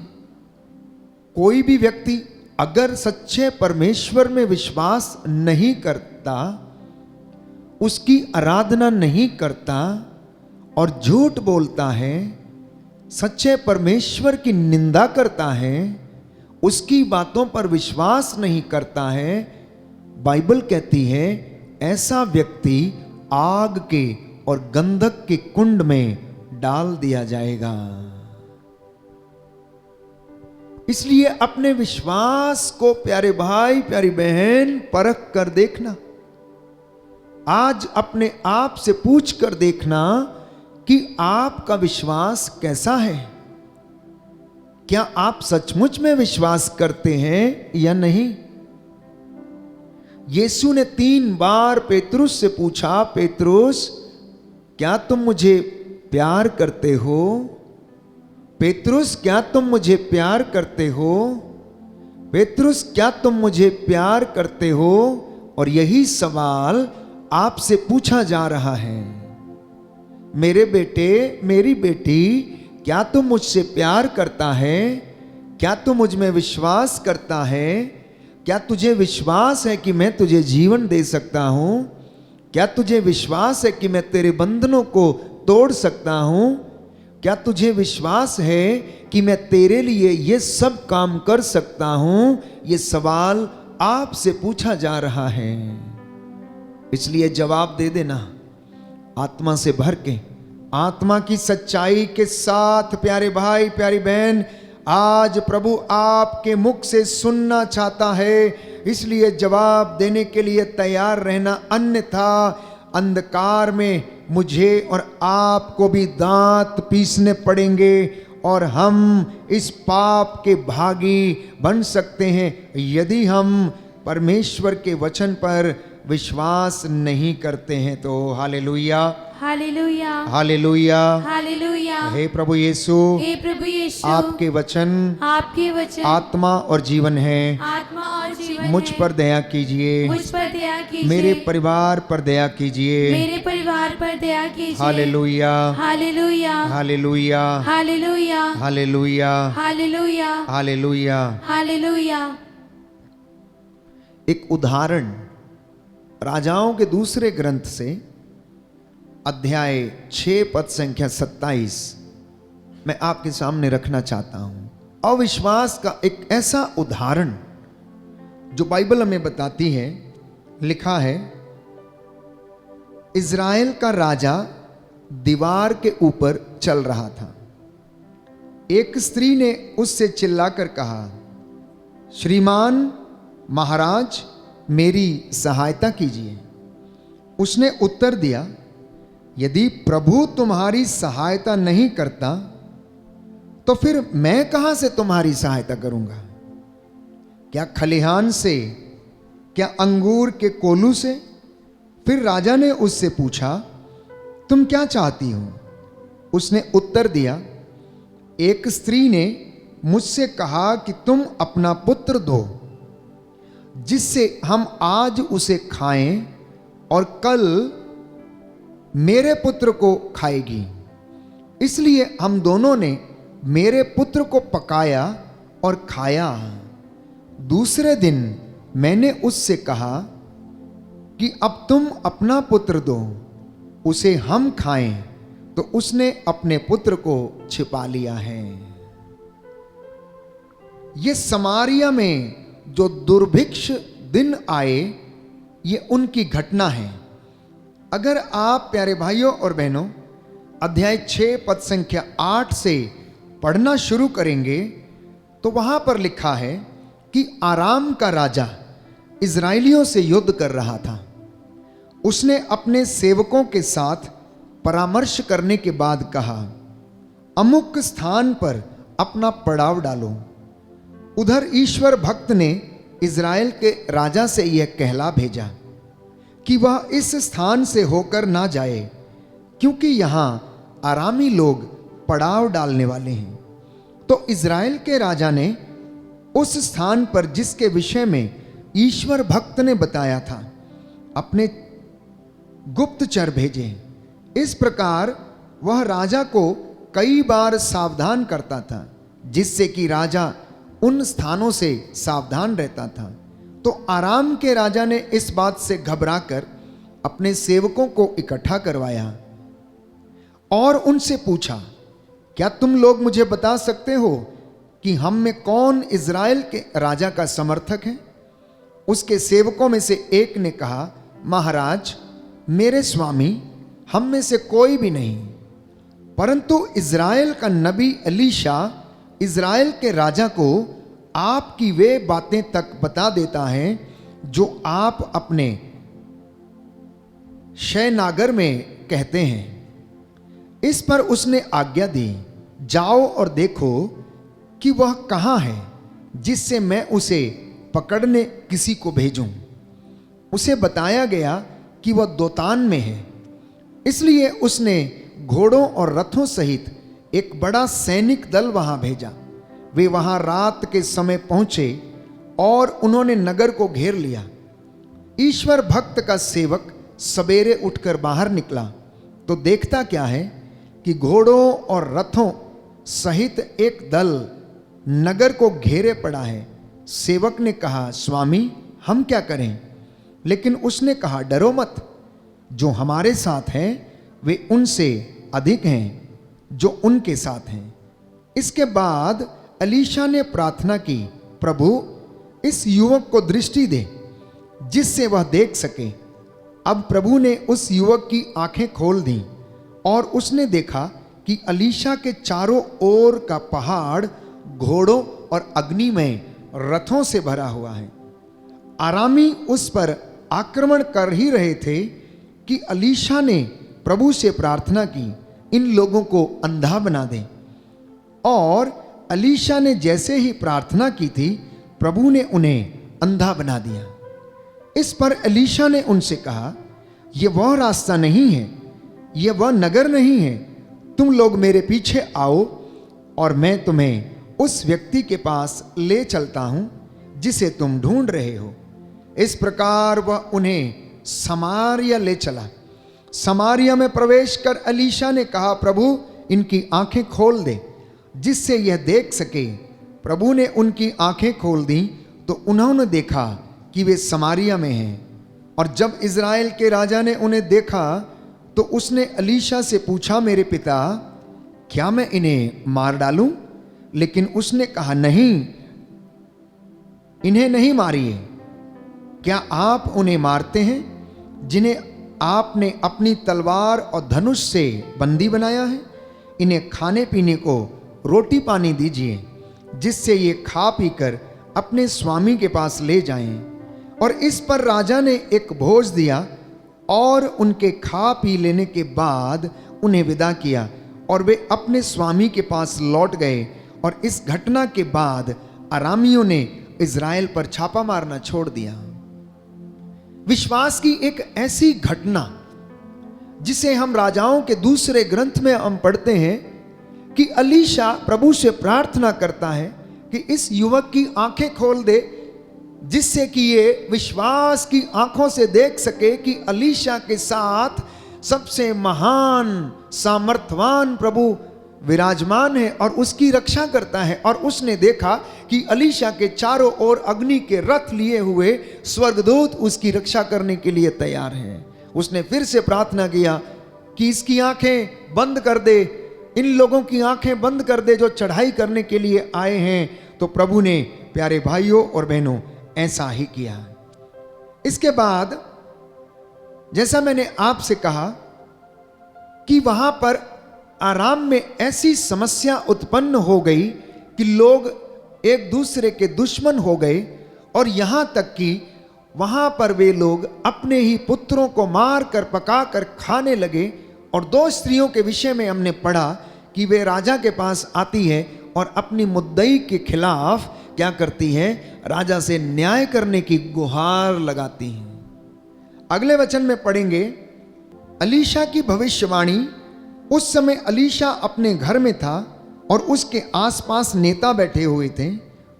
C: कोई भी व्यक्ति अगर सच्चे परमेश्वर में विश्वास नहीं करता, उसकी आराधना नहीं करता और झूठ बोलता है, सच्चे परमेश्वर की निंदा करता है, उसकी बातों पर विश्वास नहीं करता है, बाइबल कहती है ऐसा व्यक्ति आग के और गंधक के कुंड में डाल दिया जाएगा। इसलिए अपने विश्वास को प्यारे भाई, प्यारी बहन, परख कर देखना। आज अपने आप से पूछ कर देखना कि आपका विश्वास कैसा है। क्या आप सचमुच में विश्वास करते हैं या नहीं? यीशु ने 3 बार पेतरुस से पूछा, पेतरुस, क्या तुम मुझे प्यार करते हो? पेतरुस, क्या तुम मुझे प्यार करते हो? पेतरुस, क्या तुम मुझे प्यार करते हो? और यही सवाल आपसे पूछा जा रहा है। मेरे बेटे, मेरी बेटी, क्या तू मुझसे प्यार करता है? क्या तू मुझ में विश्वास करता है? क्या तुझे विश्वास है कि मैं तुझे जीवन दे सकता हूं? क्या तुझे विश्वास है कि मैं तेरे बंधनों को तोड़ सकता हूं? क्या तुझे विश्वास है कि मैं तेरे लिए ये सब काम कर सकता हूं? ये सवाल आपसे पूछा जा रहा है। इसलिए जवाब दे देना आत्मा से भर के, आत्मा की सच्चाई के साथ। प्यारे भाई, प्यारी बहन, आज प्रभु आपके मुख से सुनना चाहता है, इसलिए जवाब देने के लिए तैयार रहना, अन्यथा अंधकार में मुझे और आपको भी दांत पीसने पड़ेंगे और हम इस पाप के भागी बन सकते हैं यदि हम परमेश्वर के वचन पर विश्वास नहीं करते हैं। तो हालेलुया,
D: हालेलुया,
C: हालेलुया,
D: हालेलुया।
C: हे प्रभु यीशु,
D: हे प्रभु यीशु,
C: आपके वचन आत्मा और जीवन है।
D: आत्मा और जीवन
C: मुझ
D: है।
C: पर दया कीजिए,
D: मुझ पर दया कीजिए,
C: मेरे परिवार पर दया कीजिए।
D: मेरे परिवार पर दया कीजिए।
C: Hallelujah,
D: hallelujah,
C: hallelujah,
D: hallelujah,
C: hallelujah,
D: hallelujah,
C: hallelujah.
D: Hallelujah.
C: एक उदाहरण राजाओं के दूसरे ग्रंथ से अध्याय 6 पद संख्या 27 मैं आपके सामने रखना चाहता हूं। अविश्वास का एक ऐसा उदाहरण जो बाइबल हमें बताती है। लिखा है, इज़राइल का राजा दीवार के ऊपर चल रहा था। एक स्त्री ने उससे चिल्लाकर कहा, श्रीमान महाराज, मेरी सहायता कीजिए। उसने उत्तर दिया, यदि प्रभु तुम्हारी सहायता नहीं करता तो फिर मैं कहां से तुम्हारी सहायता करूंगा? क्या खलिहान से? क्या अंगूर के कोलू से? फिर राजा ने उससे पूछा, तुम क्या चाहती हो? उसने उत्तर दिया, एक स्त्री ने मुझसे कहा कि तुम अपना पुत्र दो, जिससे हम आज उसे खाएं और कल मेरे पुत्र को खाएगी। इसलिए हम दोनों ने मेरे पुत्र को पकाया और खाया। दूसरे दिन मैंने उससे कहा कि अब तुम अपना पुत्र दो, उसे हम खाएं, तो उसने अपने पुत्र को छिपा लिया है। ये समारिया में जो दुर्भिक्ष दिन आए, ये उनकी घटना है। अगर आप प्यारे भाइयों और बहनों अध्याय 6 पद संख्या 8 से पढ़ना शुरू करेंगे तो वहां पर लिखा है कि आराम का राजा इजराइलियों से युद्ध कर रहा था। उसने अपने सेवकों के साथ परामर्श करने के बाद कहा, अमुक स्थान पर अपना पड़ाव डालो। उधर ईश्वर भक्त ने इज़राइल के राजा से यह कहला भेजा कि वह इस स्थान से होकर ना जाए, क्योंकि यहां आरामी लोग पड़ाव डालने वाले हैं। तो इज़राइल के राजा ने उस स्थान पर जिसके विषय में ईश्वर भक्त ने बताया था, अपने गुप्तचर भेजे। इस प्रकार वह राजा को कई बार सावधान करता था, जिससे कि राजा उन स्थानों से सावधान रहता था। तो आराम के राजा ने इस बात से घबराकर अपने सेवकों को इकट्ठा करवाया और उनसे पूछा, क्या तुम लोग मुझे बता सकते हो कि हम में कौन इज़राइल के राजा का समर्थक है? उसके सेवकों में से एक ने कहा, महाराज, मेरे स्वामी, हम में से कोई भी नहीं, परंतु इज़राइल का नबी एलीशा इज़राइल के राजा को आपकी वे बातें तक बता देता है जो आप अपने शयनागर में कहते हैं। इस पर उसने आज्ञा दी, जाओ और देखो कि वह कहाँ है, जिससे मैं उसे पकड़ने किसी को भेजूं। उसे बताया गया कि वह दोतान में है। इसलिए उसने घोड़ों और रथों सहित एक बड़ा सैनिक दल वहां भेजा। वे वहां रात के समय पहुंचे और उन्होंने नगर को घेर लिया। ईश्वर भक्त का सेवक सवेरे उठकर बाहर निकला तो देखता क्या है कि घोड़ों और रथों सहित एक दल नगर को घेरे पड़ा है। सेवक ने कहा, स्वामी, हम क्या करें? लेकिन उसने कहा, डरो मत, जो हमारे साथ हैं वे उनसे अधिक हैं जो उनके साथ हैं। इसके बाद एलीशा ने प्रार्थना की, प्रभु, इस युवक को दृष्टि दे जिससे वह देख सके। अब प्रभु ने उस युवक की आंखें खोल दी और उसने देखा कि एलीशा के चारों ओर का पहाड़ घोड़ों और अग्नि में रथों से भरा हुआ है। आरामी उस पर आक्रमण कर ही रहे थे कि अलीशा ने प्रभु से प्रार्थना की, इन लोगों को अंधा बना दे। और अलीशा ने जैसे ही प्रार्थना की थी, प्रभु ने उन्हें अंधा बना दिया। इस पर अलीशा ने उनसे कहा, यह वह रास्ता नहीं है, यह वह नगर नहीं है। तुम लोग मेरे पीछे आओ और मैं तुम्हें उस व्यक्ति के पास ले चलता हूं जिसे तुम ढूंढ रहे हो। इस प्रकार वह उन्हें समारिया ले चला। समारिया में प्रवेश कर अलीशा ने कहा, प्रभु इनकी आंखें खोल दे जिससे यह देख सके। प्रभु ने उनकी आंखें खोल दी तो उन्होंने देखा कि वे समारिया में हैं। और जब इज़राइल के राजा ने उन्हें देखा तो उसने अलीशा से पूछा, मेरे पिता, क्या मैं इन्हें मार डालूं? लेकिन उसने कहा, नहीं, इन्हें नहीं मारिए। क्या आप उन्हें मारते हैं जिन्हें आपने अपनी तलवार और धनुष से बंदी बनाया है? इन्हें खाने पीने को रोटी पानी दीजिए जिससे ये खा पी कर अपने स्वामी के पास ले जाएं। और इस पर राजा ने एक भोज दिया और उनके खा पी लेने के बाद उन्हें विदा किया और वे अपने स्वामी के पास लौट गए। और इस घटना के बाद अरामियों ने इज़राइल पर छापा मारना छोड़ दिया। विश्वास की एक ऐसी घटना जिसे हम राजाओं के दूसरे ग्रंथ में हम पढ़ते हैं कि अलीशा प्रभु से प्रार्थना करता है कि इस युवक की आंखें खोल दे जिससे कि ये विश्वास की आंखों से देख सके कि अलीशा के साथ सबसे महान सामर्थवान प्रभु विराजमान है और उसकी रक्षा करता है। और उसने देखा कि अलीशा के चारों ओर अग्नि के रथ लिए हुए स्वर्गदूत उसकी रक्षा करने के लिए तैयार हैं। उसने फिर से प्रार्थना किया कि इसकी आंखें बंद कर दे, इन लोगों की आंखें बंद कर दे जो चढ़ाई करने के लिए आए हैं। तो प्रभु ने, प्यारे भाइयों और बहनों, ऐसा ही किया। इसके बाद जैसा मैंने आपसे कहा कि वहां पर आराम में ऐसी समस्या उत्पन्न हो गई कि लोग एक दूसरे के दुश्मन हो गए और यहां तक कि वहां पर वे लोग अपने ही पुत्रों को मार कर पका कर खाने लगे। और दो स्त्रियों के विषय में हमने पढ़ा कि वे राजा के पास आती है और अपनी मुद्दई के खिलाफ क्या करती है, राजा से न्याय करने की गुहार लगाती हैं। अगले वचन में पढ़ेंगे अलीशा की भविष्यवाणी। उस समय अलीशा अपने घर में था और उसके आसपास नेता बैठे हुए थे।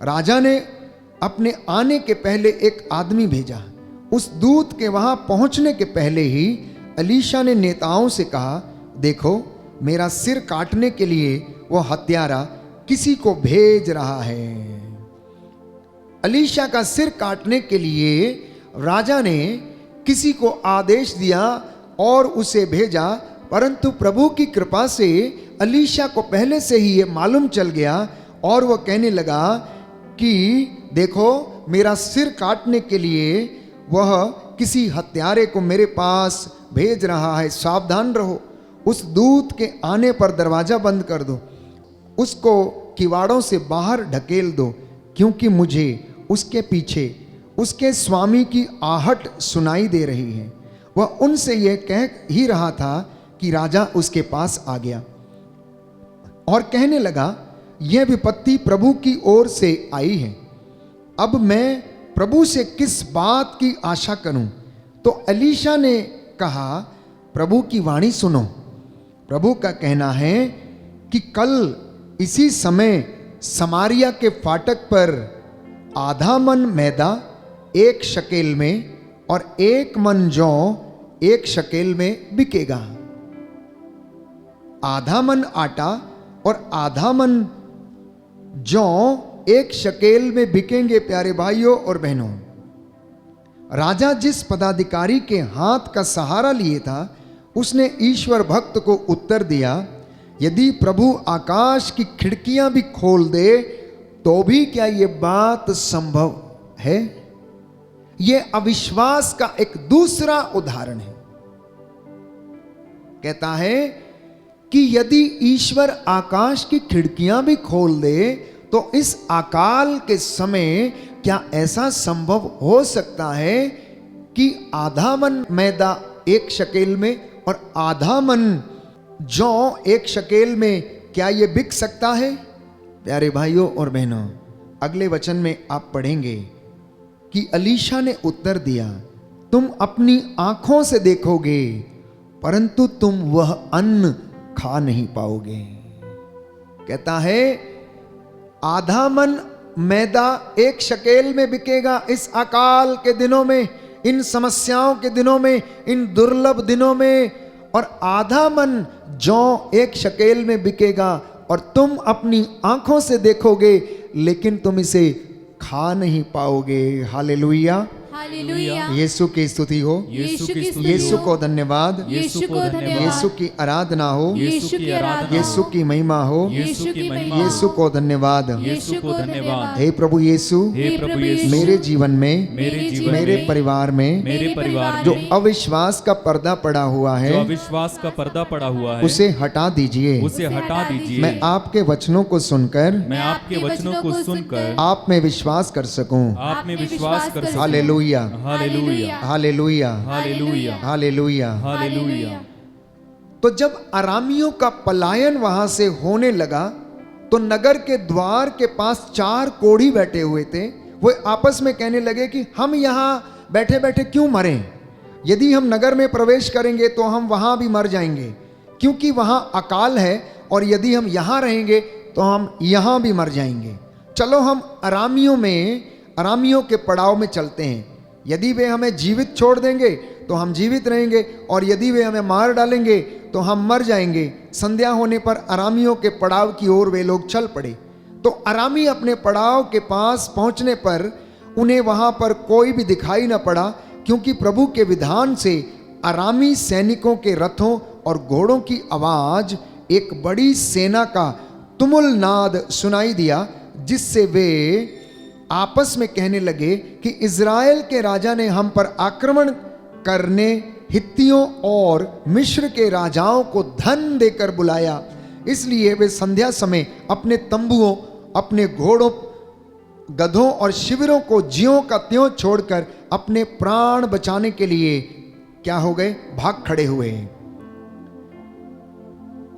C: राजा ने अपने आने के पहले एक आदमी भेजा। उस दूत के वहां पहुंचने के पहले ही अलीशा ने नेताओं से कहा, देखो, मेरा सिर काटने के लिए वो हत्यारा किसी को भेज रहा है। अलीशा का सिर काटने के लिए राजा ने किसी को आदेश दिया और उसे भेजा, परंतु प्रभु की कृपा से अलीशा को पहले से ही ये मालूम चल गया और वह कहने लगा कि देखो, मेरा सिर काटने के लिए वह किसी हत्यारे को मेरे पास भेज रहा है, सावधान रहो। उस दूत के आने पर दरवाजा बंद कर दो, उसको किवाड़ों से बाहर ढकेल दो, क्योंकि मुझे उसके पीछे उसके स्वामी की आहट सुनाई दे रही है। वह उनसे यह कह ही रहा था कि राजा उसके पास आ गया और कहने लगा, यह विपत्ति प्रभु की ओर से आई है, अब मैं प्रभु से किस बात की आशा करूं? तो अलीशा ने कहा, प्रभु की वाणी सुनो। प्रभु का कहना है कि कल इसी समय समारिया के फाटक पर आधा मन मैदा 1 शकेल में और 1 मन जौ 1 शकेल में बिकेगा। आधा मन आटा और आधा मन जौ 1 शकेल में बिकेंगे। प्यारे भाइयों और बहनों, राजा जिस पदाधिकारी के हाथ का सहारा लिए था, उसने ईश्वर भक्त को उत्तर दिया, यदि प्रभु आकाश की खिड़कियां भी खोल दे तो भी क्या ये बात संभव है? यह अविश्वास का एक दूसरा उदाहरण है। कहता है कि यदि ईश्वर आकाश की खिड़कियां भी खोल दे तो इस अकाल के समय क्या ऐसा संभव हो सकता है कि आधा मन मैदा 1 शकेल में और आधा मन जौ 1 शकेल में, क्या ये बिक सकता है? प्यारे भाइयों और बहनों, अगले वचन में आप पढ़ेंगे कि अलीशा ने उत्तर दिया, तुम अपनी आंखों से देखोगे परंतु तुम वह अन्न खा नहीं पाओगे। कहता है आधा मन मैदा 1 शकेल में बिकेगा इस अकाल के दिनों में, इन समस्याओं के दिनों में, इन दुर्लभ दिनों में, और आधा मन जौ 1 शकेल में बिकेगा और तुम अपनी आंखों से देखोगे लेकिन तुम इसे खा नहीं पाओगे। Hallelujah,
D: hallelujah.
C: यीशु की स्तुति हो,
D: यीशु की स्तुति
C: यीशु
D: हो।
C: को धन्यवाद,
D: यीशु को धन्यवाद।
C: यीशु की आराधना हो,
D: यीशु की आराधना।
C: यीशु की महिमा हो,
D: यीशु की महिमा।
C: यीशु को धन्यवाद।
D: यीशु को धन्यवाद।
C: हे प्रभु यीशु,
B: हे प्रभु यीशु,
C: मेरे जीवन में,
B: मेरे जीवन
C: मेरे
B: में,
C: परिवार में
B: मेरे परिवार
C: जो
B: में
C: अविश्वास का पर्दा पड़ा हुआ
B: जो
C: है
B: अविश्वास का पर्दा पड़ा हुआ है
C: उसे हटा दीजिए।
B: उसे हटा दीजिए।
C: मैं आपके वचनों को सुनकर
B: मैं आपके वचनों को सुनकर
C: आप में विश्वास कर सकूं।
B: आप में विश्वास कर सकूं।
C: Hallelujah,
B: hallelujah,
C: hallelujah,
B: hallelujah,
C: hallelujah.
B: Hallelujah.
C: तो जब अरामियों का पलायन वहां से होने लगा तो नगर के द्वार के पास 4 कोढ़ी बैठे हुए थे। वो आपस में कहने लगे कि हम यहाँ बैठे बैठे क्यों मरें, यदि हम नगर में प्रवेश करेंगे तो हम वहां भी मर जाएंगे, क्योंकि वहां अकाल है, और यदि हम यहाँ रहेंगे तो हम यहाँ भी मर जाएंगे। चलो हम अरामियों के पड़ाव में चलते हैं, यदि वे हमें जीवित छोड़ देंगे तो हम जीवित रहेंगे, और यदि वे हमें मार डालेंगे तो हम मर जाएंगे। संध्या होने पर अरामियों के पड़ाव की ओर वे लोग चल पड़े। तो अरामी अपने पड़ाव के पास पहुंचने पर उन्हें वहां पर कोई भी दिखाई न पड़ा, क्योंकि प्रभु के विधान से अरामी सैनिकों के रथों और घोड़ों की आवाज एक बड़ी सेना का तुमुल नाद सुनाई दिया, जिससे वे आपस में कहने लगे कि इज़राइल के राजा ने हम पर आक्रमण करने हित्तियों और मिस्र के राजाओं को धन देकर बुलाया। इसलिए वे संध्या समय अपने तंबुओं, अपने घोड़ों, गधों और शिविरों को ज्यों का त्यों छोड़कर अपने प्राण बचाने के लिए क्या हो गए, भाग खड़े हुए।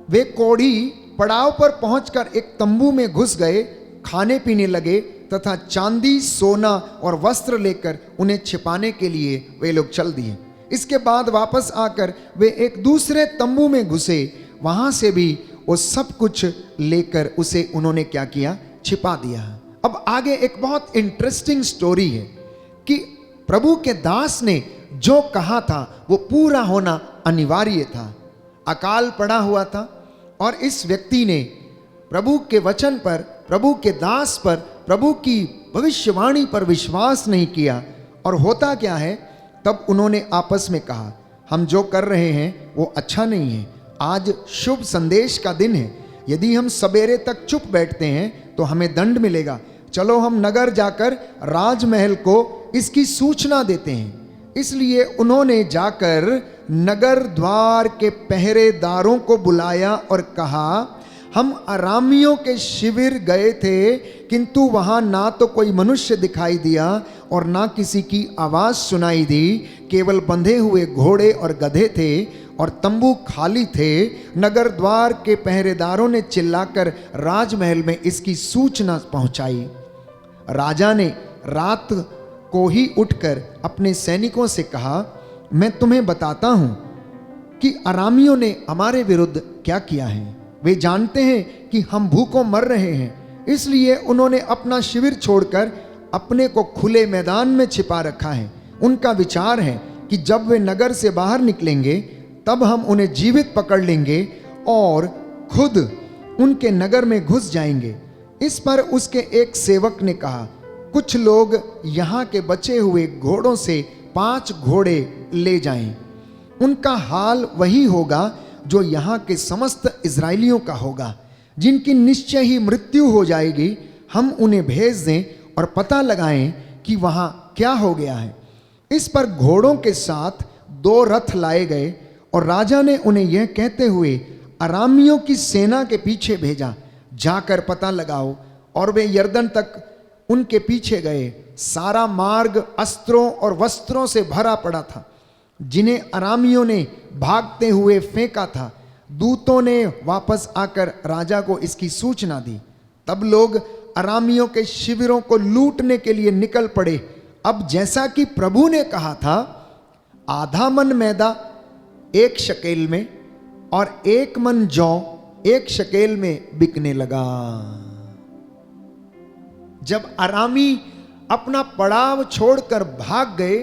C: वे कोढ़ी पड़ाव पर पहुंचकर एक तंबू में घुस गए, खाने पीने लगे तथा चांदी, सोना और वस्त्र लेकर उन्हें छिपाने के लिए वे लोग चल दिए। इसके बाद वापस आकर वे एक दूसरे तंबू में घुसे, वहां से भी वो सब कुछ लेकर उसे उन्होंने क्या किया, छिपा दिया। अब आगे एक बहुत इंटरेस्टिंग स्टोरी है कि प्रभु के दास ने जो कहा था वो पूरा होना अनिवार्य था। अकाल पड़ा हुआ था और इस व्यक्ति ने प्रभु के वचन पर, प्रभु के दास पर, प्रभु की भविष्यवाणी पर विश्वास नहीं किया। और होता क्या है, तब उन्होंने आपस में कहा हम जो कर रहे हैं वो अच्छा नहीं है, आज शुभ संदेश का दिन है, यदि हम सवेरे तक चुप बैठते हैं तो हमें दंड मिलेगा। चलो हम नगर जाकर राजमहल को इसकी सूचना देते हैं। इसलिए उन्होंने जाकर नगर द्वार के पहरेदारों को बुलाया और कहा हम अरामियों के शिविर गए थे, किंतु वहां ना तो कोई मनुष्य दिखाई दिया और ना किसी की आवाज सुनाई दी, केवल बंधे हुए घोड़े और गधे थे और तंबू खाली थे। नगर द्वार के पहरेदारों ने चिल्लाकर राजमहल में इसकी सूचना पहुंचाई। राजा ने रात को ही उठकर अपने सैनिकों से कहा मैं तुम्हें बताता हूं कि अरामियों ने हमारे विरुद्ध क्या किया है। वे जानते हैं कि हम भूखों मर रहे हैं, इसलिए उन्होंने अपना शिविर छोड़कर अपने को खुले मैदान में छिपा रखा है। उनका विचार है कि जब वे नगर से बाहर निकलेंगे तब हम उन्हें जीवित पकड़ लेंगे और खुद उनके नगर में घुस जाएंगे। इस पर उसके एक सेवक ने कहा कुछ लोग यहाँ के बचे हुए घोड़ों से 5 घोड़े ले जाएं, उनका हाल वही होगा जो यहाँ के समस्त इजरायलियों का होगा, जिनकी निश्चय ही मृत्यु हो जाएगी। हम उन्हें भेज दें और पता लगाएं कि वहाँ क्या हो गया है। इस पर घोड़ों के साथ 2 रथ लाए गए और राजा ने उन्हें यह कहते हुए अरामियों की सेना के पीछे भेजा, जाकर पता लगाओ और वे यरदन तक उनके पीछे गए। सारा मार्ग अस्त्रों और वस्त्रों से भरा पड़ा था, जिन्हें अरामियों ने भागते हुए फेंका था। दूतों ने वापस आकर राजा को इसकी सूचना दी। तब लोग अरामियों के शिविरों को लूटने के लिए निकल पड़े। अब जैसा कि प्रभु ने कहा था, आधा मन मैदा 1 शकेल में और 1 मन जौ 1 शकेल में बिकने लगा। जब अरामी अपना पड़ाव छोड़कर भाग गए,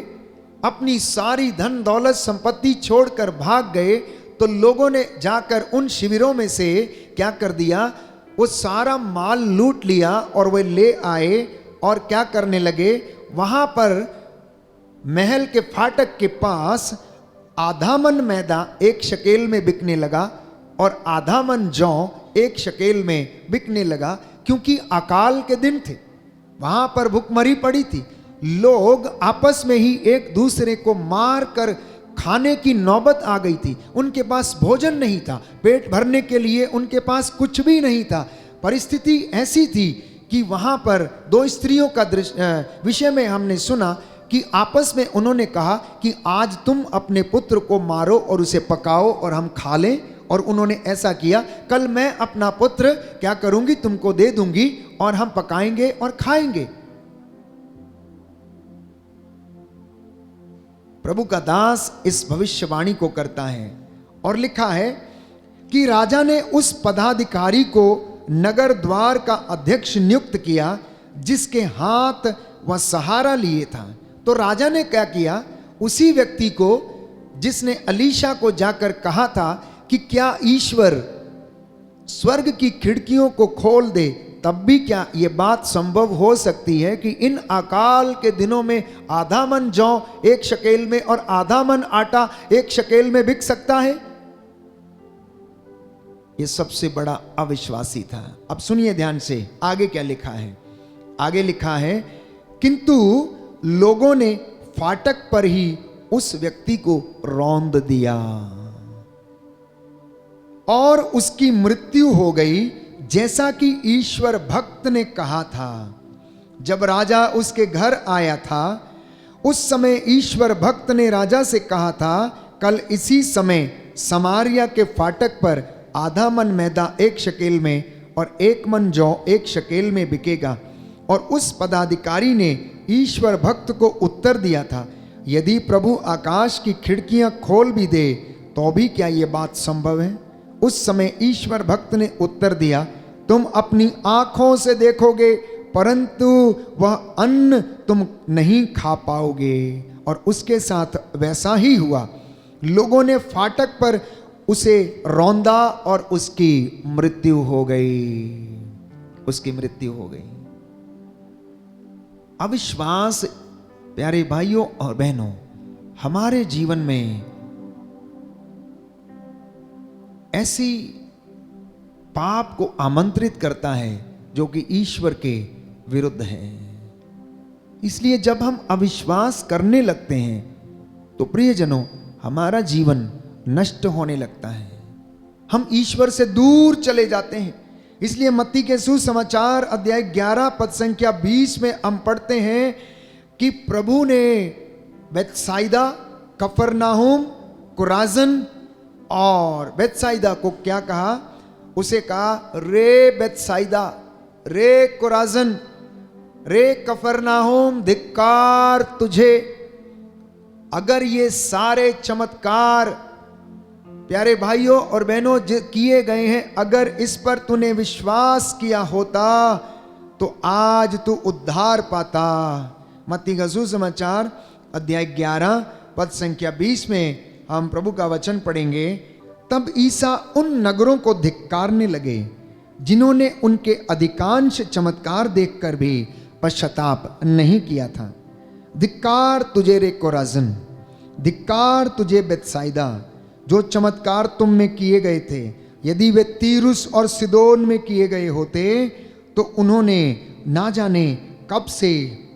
C: अपनी सारी धन दौलत संपत्ति छोड़कर भाग गए, तो लोगों ने जाकर उन शिविरों में से क्या कर दिया, वो सारा माल लूट लिया और वे ले आए और क्या करने लगे, वहां पर महल के फाटक के पास आधा मन मैदा 1 शकेल में बिकने लगा और आधा मन जौ 1 शकेल में बिकने लगा, क्योंकि अकाल के दिन थे। वहां पर भुखमरी पड़ी थी। लोग आपस में ही एक दूसरे को मार कर खाने की नौबत आ गई थी। उनके पास भोजन नहीं था, पेट भरने के लिए उनके पास कुछ भी नहीं था। परिस्थिति ऐसी थी कि वहां पर 2 स्त्रियों का विषय में हमने सुना कि आपस में उन्होंने कहा कि आज तुम अपने पुत्र को मारो और उसे पकाओ और हम खा लें। और उन्होंने ऐसा किया। कल मैं अपना पुत्र क्या करूंगी, तुमको दे दूंगी और हम पकाएंगे और खाएंगे। प्रभु का दास इस भविष्यवाणी को करता है और लिखा है कि राजा ने उस पदाधिकारी को नगर द्वार का अध्यक्ष नियुक्त किया, जिसके हाथ वह सहारा लिए था। तो राजा ने क्या किया, उसी व्यक्ति को जिसने अलीशा को जाकर कहा था कि क्या ईश्वर स्वर्ग की खिड़कियों को खोल दे, तब भी क्या ये बात संभव हो सकती है कि इन अकाल के दिनों में आधा मन जौ 1 शकेल में और आधा मन आटा 1 शकेल में बिक सकता है? ये सबसे बड़ा अविश्वासी था। अब सुनिए ध्यान से, आगे क्या लिखा है। आगे लिखा है, किंतु लोगों ने फाटक पर ही उस व्यक्ति को रौंद दिया और उसकी मृत्यु हो गई, जैसा कि ईश्वर भक्त ने कहा था। जब राजा उसके घर आया था, उस समय ईश्वर भक्त ने राजा से कहा था, कल इसी समय समारिया के फाटक पर आधा मन मैदा 1 शकेल में और 1 मन जौ 1 शकेल में बिकेगा। और उस पदाधिकारी ने ईश्वर भक्त को उत्तर दिया था, यदि प्रभु आकाश की खिड़कियां खोल भी दे तो भी क्या ये बात संभव है? उस समय ईश्वर भक्त ने उत्तर दिया, तुम अपनी आंखों से देखोगे, परंतु वह अन्न तुम नहीं खा पाओगे। और उसके साथ वैसा ही हुआ। लोगों ने फाटक पर उसे रौंदा और उसकी मृत्यु हो गई। उसकी मृत्यु हो गई। अविश्वास, प्यारे भाइयों और बहनों, हमारे जीवन में ऐसी पाप को आमंत्रित करता है जो कि ईश्वर के विरुद्ध है। इसलिए जब हम अविश्वास करने लगते हैं तो प्रियजनों, हमारा जीवन नष्ट होने लगता है। हम ईश्वर से दूर चले जाते हैं। इसलिए मत्ती के सुसमाचार अध्याय 11 पद संख्या 20 में हम पढ़ते हैं कि प्रभु ने बेतसाइदा, कफरनाहुम, कुराजन और बेतसाइदा को क्या कहा? उसे कहा, रे बेतसाइदा, रे कुराजन, रे कफरनाहुम, धिक्कार तुझे। अगर ये सारे चमत्कार प्यारे भाइयों और बहनों किए गए हैं, अगर इस पर तूने विश्वास किया होता तो आज तू उद्धार पाता। मत्ती का सुसमाचार अध्याय 11 पद संख्या 20 में हम प्रभु का वचन पढ़ेंगे। तब ईसा उन नगरों को धिक्कारने लगे जिन्होंने उनके अधिकांश चमत्कार देखकर भी पश्चाताप नहीं किया था। धिक्कार तुझे रे कोराजिन, धिक्कार तुझे बेतसाइदा, जो चमत्कार तुम में किए गए थे, यदि वे तीरुस और सिदोन में किए गए होते तो उन्होंने ना जाने कब से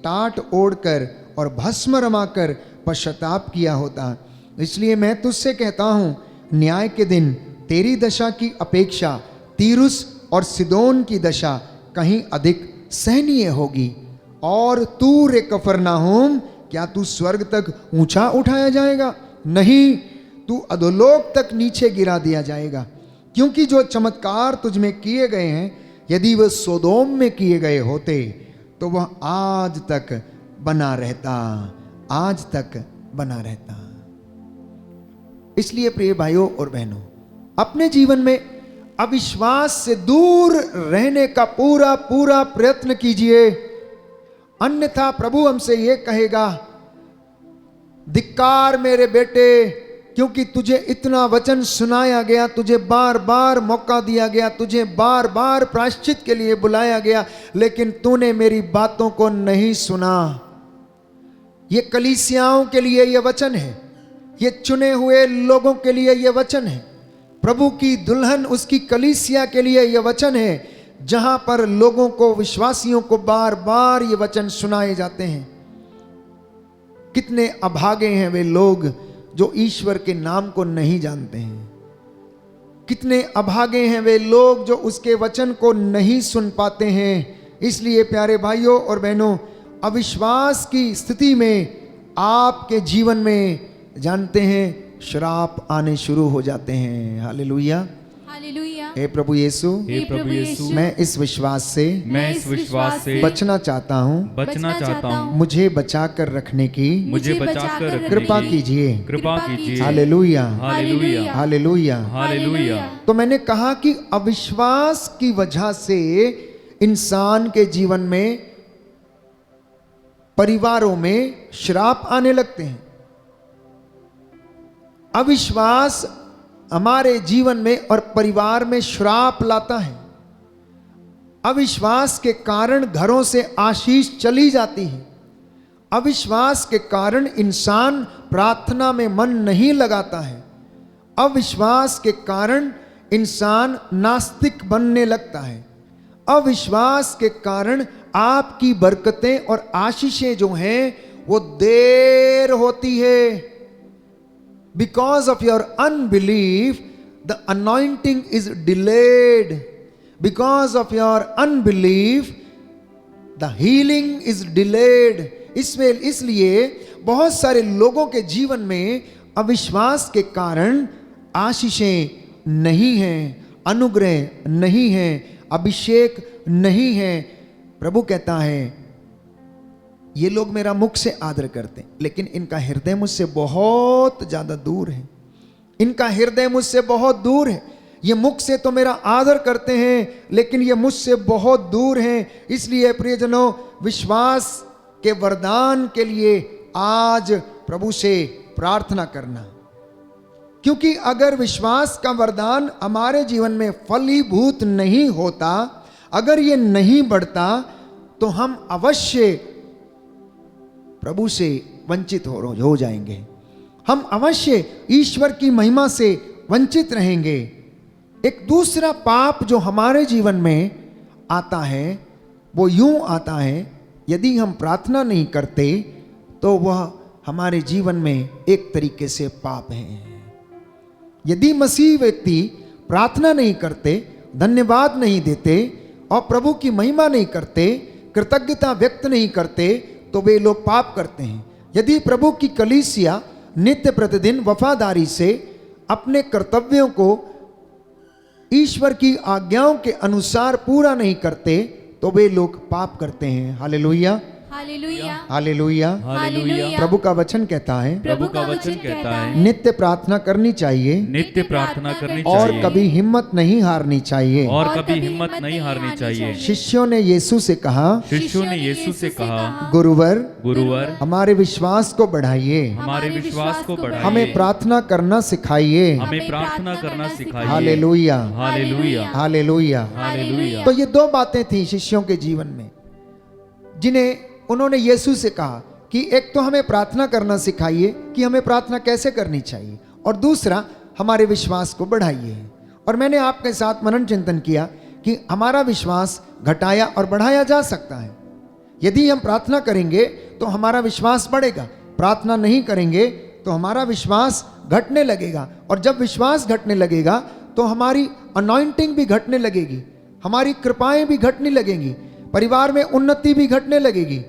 C: टाट ओढ़कर और भस्म रमाकर पश्चाताप किया होता। इसलिए मैं तुझसे कहता हूँ, न्याय के दिन तेरी दशा की अपेक्षा तीरुस और सिदोन की दशा कहीं अधिक सहनीय होगी। और तू रे कफरनाहूम, क्या तू स्वर्ग तक ऊंचा उठाया जाएगा? नहीं, तू अधोलोक तक नीचे गिरा दिया जाएगा। क्योंकि जो चमत्कार तुझ में किए गए हैं, यदि वह सोदोम में किए गए होते तो वह आज तक बना रहता, आज तक बना रहता। इसलिए प्रिय भाइयों और बहनों, अपने जीवन में अविश्वास से दूर रहने का पूरा पूरा प्रयत्न कीजिए, अन्यथा प्रभु हमसे यह कहेगा, धिक्कार मेरे बेटे, क्योंकि तुझे इतना वचन सुनाया गया, तुझे बार बार मौका दिया गया, तुझे बार बार प्रायश्चित के लिए बुलाया गया, लेकिन तूने मेरी बातों को नहीं सुना। ये कलीसियाओं के लिए यह वचन है, ये चुने हुए लोगों के लिए यह वचन है, प्रभु की दुल्हन उसकी कलीसिया के लिए यह वचन है, जहां पर लोगों को, विश्वासियों को बार बार ये वचन सुनाए जाते हैं। कितने अभागे हैं वे लोग जो ईश्वर के नाम को नहीं जानते हैं। कितने अभागे हैं वे लोग जो उसके वचन को नहीं सुन पाते हैं। इसलिए प्यारे भाइयों और बहनों, अविश्वास की स्थिति में आपके जीवन में, जानते हैं, श्राप आने शुरू हो जाते हैं। Hallelujah,
D: hallelujah.
C: हे प्रभु यीशु,
D: हे प्रभु यीशु,
C: मैं इस विश्वास से
B: मैं इस विश्वास से
C: बचना चाहता हूँ।
B: बचना चाहता हूँ।
C: मुझे बचा कर रखने की
B: मुझे बचा कर रखने
C: कृपा
B: की
C: कीजिए।
B: कृपा कीजिए।
C: Hallelujah,
B: hallelujah,
C: hallelujah.
B: हालेलुया।
C: तो मैंने कहा कि अविश्वास की वजह से इंसान के जीवन में, परिवारों में श्राप आने लगते हैं। अविश्वास हमारे जीवन में और परिवार में श्राप लाता है। अविश्वास के कारण घरों से आशीष चली जाती है। अविश्वास के कारण इंसान प्रार्थना में मन नहीं लगाता है। अविश्वास के कारण इंसान नास्तिक बनने लगता है। अविश्वास के कारण आपकी बरकतें और आशीषें जो हैं वो देर होती है। Because of your unbelief, the anointing is delayed. Because of your unbelief, the healing is delayed. इसलिए बहुत सारे लोगों के जीवन में अविश्वास के कारण आशीषें नहीं हैं, अनुग्रह नहीं है, अभिषेक नहीं है। प्रभु कहता है, ये लोग मेरा मुख से आदर करते हैं, लेकिन इनका हृदय मुझसे बहुत ज्यादा दूर है। इनका हृदय मुझसे बहुत दूर है। ये मुख से तो मेरा आदर करते हैं, लेकिन ये मुझसे बहुत दूर हैं। इसलिए प्रियजनों, विश्वास के वरदान के लिए आज प्रभु से प्रार्थना करना, क्योंकि अगर विश्वास का वरदान हमारे जीवन में फलीभूत नहीं होता, अगर ये नहीं बढ़ता, तो हम अवश्य प्रभु से वंचित हो जाएंगे। हम अवश्य ईश्वर की महिमा से वंचित रहेंगे। एक दूसरा पाप जो हमारे जीवन में आता है वो यूं आता है, यदि हम प्रार्थना नहीं करते तो वह हमारे जीवन में एक तरीके से पाप है। यदि मसीह व्यक्ति प्रार्थना नहीं करते, धन्यवाद नहीं देते और प्रभु की महिमा नहीं करते, कृतज्ञता व्यक्त नहीं करते, तो वे लोग पाप करते हैं। यदि प्रभु की कलीसिया नित्य प्रतिदिन वफादारी से अपने कर्तव्यों को ईश्वर की आज्ञाओं के अनुसार पूरा नहीं करते, तो वे लोग पाप करते हैं। Hallelujah,
D: hallelujah,
C: hallelujah,
D: hallelujah.
C: प्रभु का वचन कहता है,
D: प्रभु का वचन कहता है,
C: नित्य प्रार्थना करनी चाहिए
B: नित्य प्रार्थना करनी
C: और
B: चाहिए
C: कभी हिम्मत नहीं हारनी चाहिए।
B: और कभी हिम्मत नहीं हारनी चाहिए।
C: शिष्यों ने यीशु से कहा,
B: शिष्यों ने यीशु से कहा,
C: गुरुवर,
B: गुरुवर,
C: हमारे विश्वास को बढ़ाइए,
B: हमारे विश्वास को बढ़ाइए,
C: हमें प्रार्थना करना सिखाइए।
B: हमें प्रार्थना करना सिखाइए।
C: Hallelujah,
B: hallelujah,
C: hallelujah.
B: हालेलुया।
C: तो ये दो बातें थी शिष्यों के जीवन में, जिन्हें उन्होंने यीशु से कहा कि एक तो हमें प्रार्थना करना सिखाइए कि हमें प्रार्थना कैसे करनी चाहिए, और दूसरा हमारे विश्वास को बढ़ाइए। और मैंने आपके साथ मनन चिंतन किया कि हमारा विश्वास घटाया और बढ़ाया जा सकता है। यदि हम प्रार्थना करेंगे तो हमारा विश्वास बढ़ेगा, प्रार्थना नहीं करेंगे तो हमारा विश्वास घटने लगेगा, और जब विश्वास घटने लगेगा तो हमारी अनॉइंटिंग भी घटने लगेगी। हमारी कृपाएं भी घटने लगेंगी, परिवार में उन्नति भी घटने लगेगी,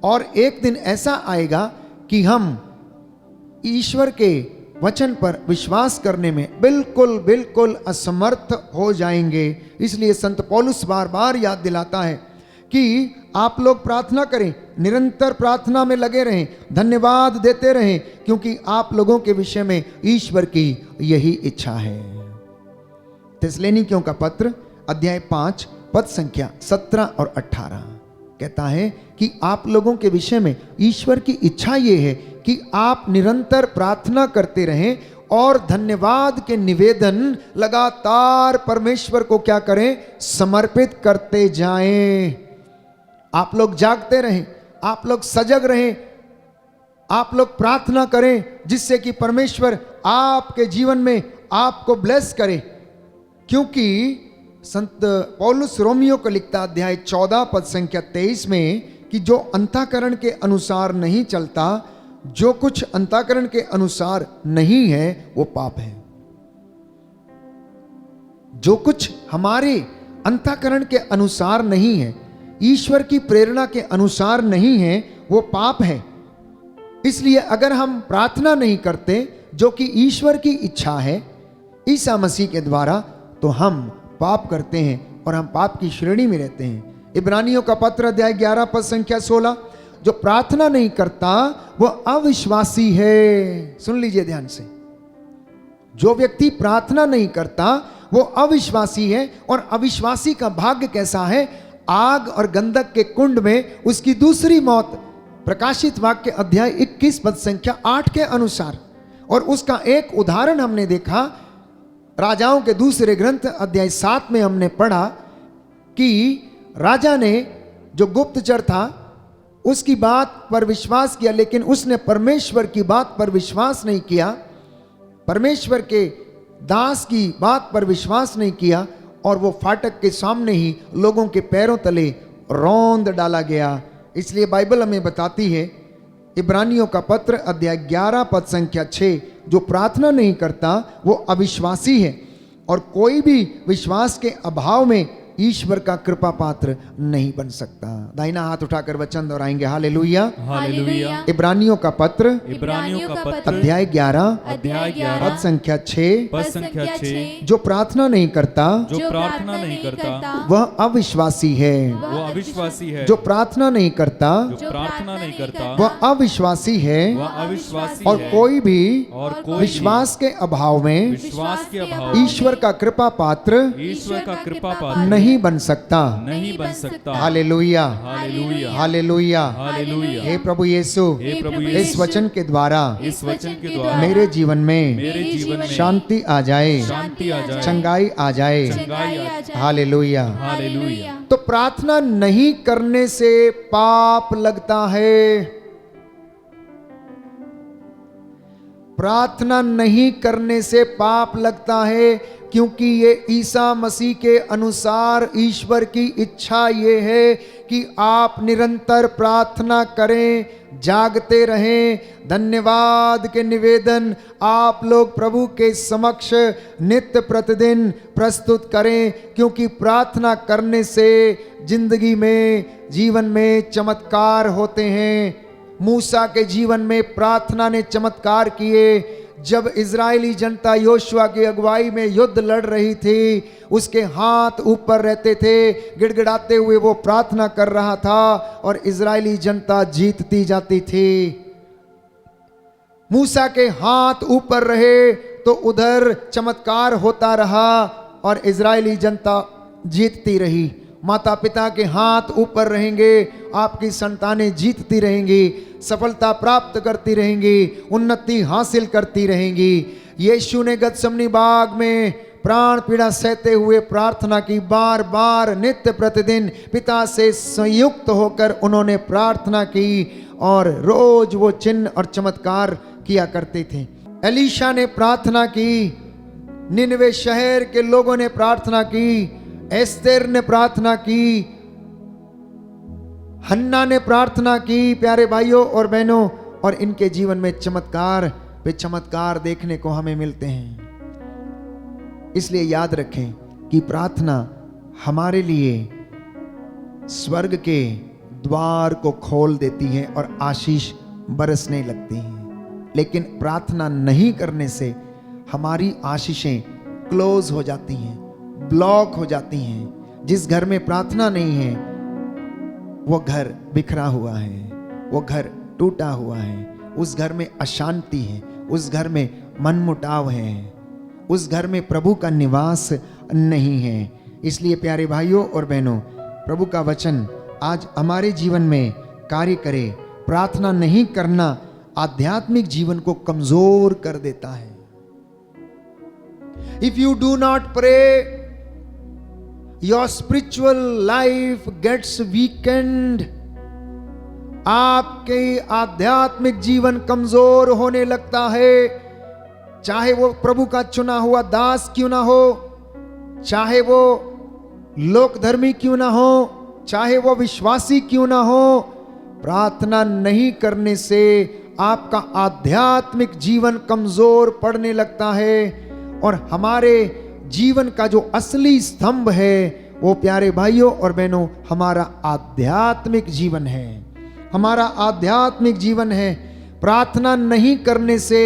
C: और एक दिन ऐसा आएगा कि हम ईश्वर के वचन पर विश्वास करने में बिल्कुल बिल्कुल असमर्थ हो जाएंगे। इसलिए संत पौलुस बार बार याद दिलाता है कि आप लोग प्रार्थना करें, निरंतर प्रार्थना में लगे रहें, धन्यवाद देते रहें, क्योंकि आप लोगों के विषय में ईश्वर की यही इच्छा है। थिस्सलुनीकियों का पत्र अध्याय 5 पद संख्या 17 और 18 कहता है कि आप लोगों के विषय में ईश्वर की इच्छा ये है कि आप निरंतर प्रार्थना करते रहें और धन्यवाद के निवेदन लगातार परमेश्वर को क्या करें, समर्पित करते जाएं। आप लोग जागते रहें, आप लोग सजग रहें, आप लोग प्रार्थना करें, जिससे कि परमेश्वर आपके जीवन में आपको ब्लेस करे। क्योंकि संत पौलुस रोमियो को लिखता अध्याय 14 पद संख्या 23 में कि जो अंतःकरण के अनुसार नहीं चलता, जो कुछ अंतःकरण के अनुसार नहीं है वो पाप है। जो कुछ हमारे अंतःकरण के अनुसार नहीं है, ईश्वर की प्रेरणा के अनुसार नहीं है, वो पाप है। इसलिए अगर हम प्रार्थना नहीं करते जो कि ईश्वर की इच्छा है ईसा मसीह के द्वारा, तो हम पाप करते हैं और हम पाप की श्रेणी में रहते हैं। इब्रानियों का पत्र अध्याय 11 पद संख्या 16, जो प्रार्थना नहीं करता वो अविश्वासी है। सुन लीजिए ध्यान से, जो व्यक्ति प्रार्थना नहीं करता वो अविश्वासी है, और अविश्वासी का भाग्य कैसा है, आग और गंधक के कुंड में उसकी दूसरी मौत। प्रकाशित वाक्य अध्याय 21 पद संख्या 8 के अनुसार। और उसका एक उदाहरण हमने देखा, राजाओं के दूसरे ग्रंथ अध्याय 7 में हमने पढ़ा कि राजा ने, जो गुप्तचर था, उसकी बात पर विश्वास किया, लेकिन उसने परमेश्वर की बात पर विश्वास नहीं किया, परमेश्वर के दास की बात पर विश्वास नहीं किया, और वो फाटक के सामने ही लोगों के पैरों तले रौंद डाला गया। इसलिए बाइबल हमें बताती है, इब्रानियों का पत्र अध्याय 11 पद संख्या 6, जो प्रार्थना नहीं करता वो अविश्वासी है, और कोई भी विश्वास के अभाव में ईश्वर का कृपा पात्र नहीं बन सकता। दाहिना हाथ उठाकर वचन दोहराएंगे, हालेलुया
D: हालेलुया।
C: इब्रानियों का पत्र
D: इब्रानियों का पत्र
C: अध्याय 11
D: अध्याय 11
C: पद संख्या 6,
D: पद संख्या 6,
C: जो प्रार्थना नहीं करता
D: जो प्रार्थना नहीं करता
C: वह अविश्वासी है।
D: वो अविश्वासी है।
C: जो प्रार्थना नहीं करता
D: जो प्रार्थना नहीं करता
C: वह अविश्वासी है,
D: वह अविश्वासी
C: और
D: है।
C: कोई भी
D: और कोई
C: विश्वास के अभाव में
D: विश्वास के अभाव
C: ईश्वर का कृपा पात्र
D: ईश्वर का कृपा पात्र
C: नहीं बन सकता।
D: नहीं बन सकता।
C: Hallelujah
D: hallelujah
C: hallelujah.
D: हालेलुया।
C: हे प्रभु यीशु,
D: हे प्रभु
C: इस
D: यीशु,
C: वचन के द्वारा
D: इस वचन के द्वारा
C: मेरे जीवन में
D: मेरे जीवन में
C: शांति आ जाए,
D: शांति आ जाए,
C: चंगाई आ जाए।
D: चंगाई आ जाए।
C: हालेलुया।
D: हालेलुया।
C: तो प्रार्थना नहीं करने से पाप लगता है। प्रार्थना नहीं करने से पाप लगता है, क्योंकि ये ईसा मसीह के अनुसार ईश्वर की इच्छा ये है कि आप निरंतर प्रार्थना करें, जागते रहें, धन्यवाद के निवेदन आप लोग प्रभु के समक्ष नित्य प्रतिदिन प्रस्तुत करें, क्योंकि प्रार्थना करने से जिंदगी में, जीवन में चमत्कार होते हैं। मूसा के जीवन में प्रार्थना ने चमत्कार किए। जब इजरायली जनता योशुआ की अगुवाई में युद्ध लड़ रही थी, उसके हाथ ऊपर रहते थे, गिड़गिड़ाते हुए वो प्रार्थना कर रहा था और इजरायली जनता जीतती जाती थी। मूसा के हाथ ऊपर रहे तो उधर चमत्कार होता रहा और इजरायली जनता जीतती रही। माता पिता के हाथ ऊपर रहेंगे, आपकी संतानें जीतती रहेंगी, सफलता प्राप्त करती रहेंगी, उन्नति हासिल करती रहेंगी। यीशु ने गतसमनी बाग में प्राण पीड़ा सहते हुए प्रार्थना की, बार बार नित्य प्रतिदिन पिता से संयुक्त होकर उन्होंने प्रार्थना की और रोज वो चिन्ह और चमत्कार किया करते थे। एलीशा ने प्रार्थना की, निनवे शहर के लोगों ने प्रार्थना की, एस्तेर ने प्रार्थना की, हन्ना ने प्रार्थना की। प्यारे भाइयों और बहनों, और इनके जीवन में चमत्कार पे चमत्कार देखने को हमें मिलते हैं। इसलिए याद रखें कि प्रार्थना हमारे लिए स्वर्ग के द्वार को खोल देती हैं और आशीष बरसने लगती हैं। लेकिन प्रार्थना नहीं करने से हमारी आशीषें क्लोज हो जाती हैं, ब्लॉक हो जाती हैं। जिस घर में प्रार्थना नहीं है वो घर बिखरा हुआ है, वो घर टूटा हुआ है, उस घर में अशांति है, उस घर में मनमुटाव है, उस घर में प्रभु का निवास नहीं है। इसलिए प्यारे भाइयों और बहनों, प्रभु का वचन आज हमारे जीवन में कार्य करे। प्रार्थना नहीं करना आध्यात्मिक जीवन को कमजोर कर देता है। If you do not pray, your spiritual life gets weakened. आपके आध्यात्मिक जीवन कमजोर होने लगता है। चाहे वो प्रभु का चुना हुआ दास क्यों ना हो, चाहे वो लोकधर्मी क्यों ना हो, चाहे वो विश्वासी क्यों ना हो, प्रार्थना नहीं करने से आपका आध्यात्मिक जीवन कमजोर पड़ने लगता है। और हमारे जीवन का जो असली स्तंभ है वो प्यारे भाइयों और बहनों हमारा आध्यात्मिक जीवन है, हमारा आध्यात्मिक जीवन है। प्रार्थना नहीं करने से